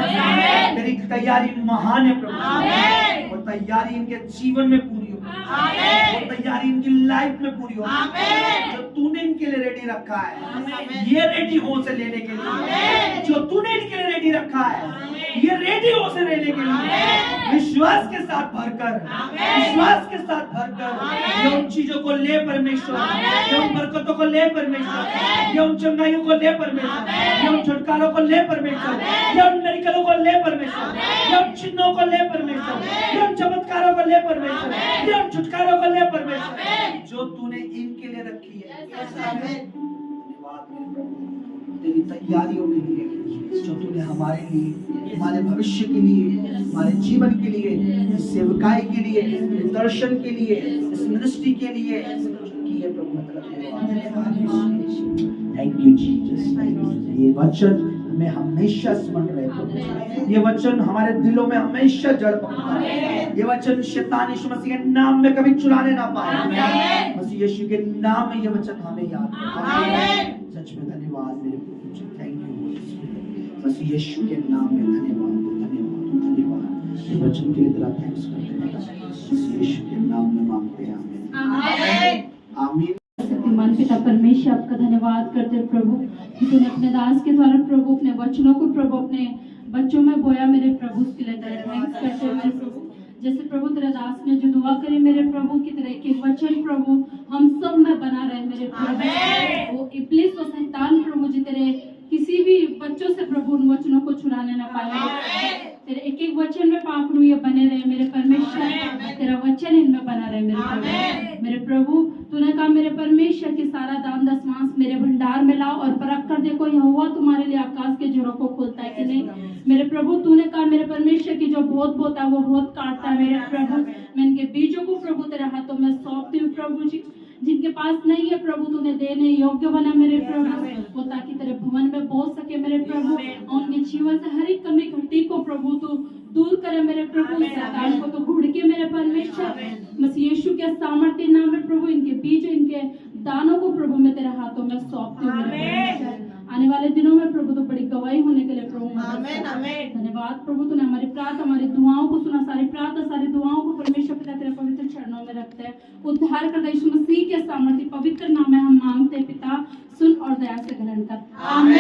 तेरी तैयारी महान है प्रभु, वो तैयारी इनके जीवन में पूरी हो, वो तैयारी इनकी लाइफ में पूरी हो, जो तूने इनके लिए रेडी रखा है, ये रेडी हो से लेने के लिए, जो तूने इनके लिए रेडी रखा है, ये रेडी हो से लेने के लिए विश्वास के साथ भरकर, विश्वास के साथ भरकर ये उन चीजों को ले परमेश्वर, ये उन बरकतों को ले परमेश्वर, ये उन चंगाइयों को ले परमेश्वर, ये उन छुटकारों को ले परमेश्वर, ये उन मेडिकलों को ले परमेश्वर, ये उन चिन्हों को ले परमेश्वर, ये उन चमत्कारों को ले परमेश्वर, ये उन छुटकारों को ले परमेश्वर, जो तूने इनके लिए रखी है। धन्यवाद मेरे प्रभु तेरी तैयारियों के लिए, जो तूने हमारे लिए, हमारे भविष्य के लिए, हमारे जीवन के लिए, सेवकाई के लिए, दर्शन के लिए, इस मिनिस्ट्री के लिए की है प्रभु। Thank you Jesus. ये वचन हमें हमेशा स्मरण रहे प्रभु, ये वचन हमारे दिलों में हमेशा जड़ पकड़ता है, ये वचन शैतान यीशु मसीह के नाम में कभी चुराने ना पाए, मसीह यीशु के नाम में ये वचन हमें याद रहे। सच में धन्यवाद मेरे प्रभु, थैंक यू मसीह यीशु के नाम में, धन्यवाद धन्यवाद धन्यवाद। ये वचन के लिए तेरा थैंक्स करते हैं, मसीह यीशु के नाम में मांगते हैं, आमीन आमीन। शक्तिमान पिता परमेश्वर आपका धन्यवाद करते हैं प्रभु, कि तूने अपने दास के द्वारा प्रभु अपने वचनों को प्रभु अपने बच्चों में बोया मेरे प्रभु, उसके लिए तेरा थैंक्स करते हैं मेरे प्रभु। जैसे प्रभु तेरे दास ने जो दुआ करी मेरे प्रभु की तरह के वचन प्रभु हम सब में बना रहे मेरे प्रभु, वो इब्लिस और शैतान प्रभु जी तेरे किसी भी बच्चों से प्रभु उन वचनों को चुराने ना पाए, तेरे एक एक वचन में पापरू ये बने रहे मेरे परमेश्वर, तेरा वचन इनमें बना रहे मेरे प्रभु। मेरे प्रभु तूने कहा मेरे परमेश्वर की सारा दान दशमांश मेरे भंडार में लाओ और परख कर देखो यहोवा तुम्हारे लिए आकाश के जोरों को खोलता है कि नहीं। मेरे प्रभु तूने कहा मेरे परमेश्वर की जो बहुत बोता है वो बहुत काटता है मेरे प्रभु, मैं इनके बीजों को प्रभु तेरे हाथों में सौंपती हूँ प्रभु जी, जिनके पास नहीं है प्रभु तूने देने योग्य बना मेरे प्रभु, वो ताकि तेरे भवन में बोल सके मेरे प्रभु, और उनके जीवन से हर एक कमी घटी को प्रभु तू दूर करे मेरे प्रभु, शैतान को तो घुड़ के मेरे परमेश्वर, मसीह यीशु के सामर्थ्य नाम में प्रभु इनके बीज इनके दानों को प्रभु मैं तेरे हाथों में सौंपती हूँ मेरे परमेश्वर। आने वाले दिनों में प्रभु तो बड़ी गवाही होने के लिए प्रभु धन्यवाद प्रभु, तूने हमारी प्रार्थना हमारी दुआओं को सुना, सारी प्रार्थना सारी दुआओं को परमेश्वर पिता तेरे पवित्र चरणों में रखते हैं, उद्धार करता यीशु मसीह के सामर्थ्य पवित्र नाम में हम मांगते हैं पिता, सुन और दया से ग्रहण कर, आमीन।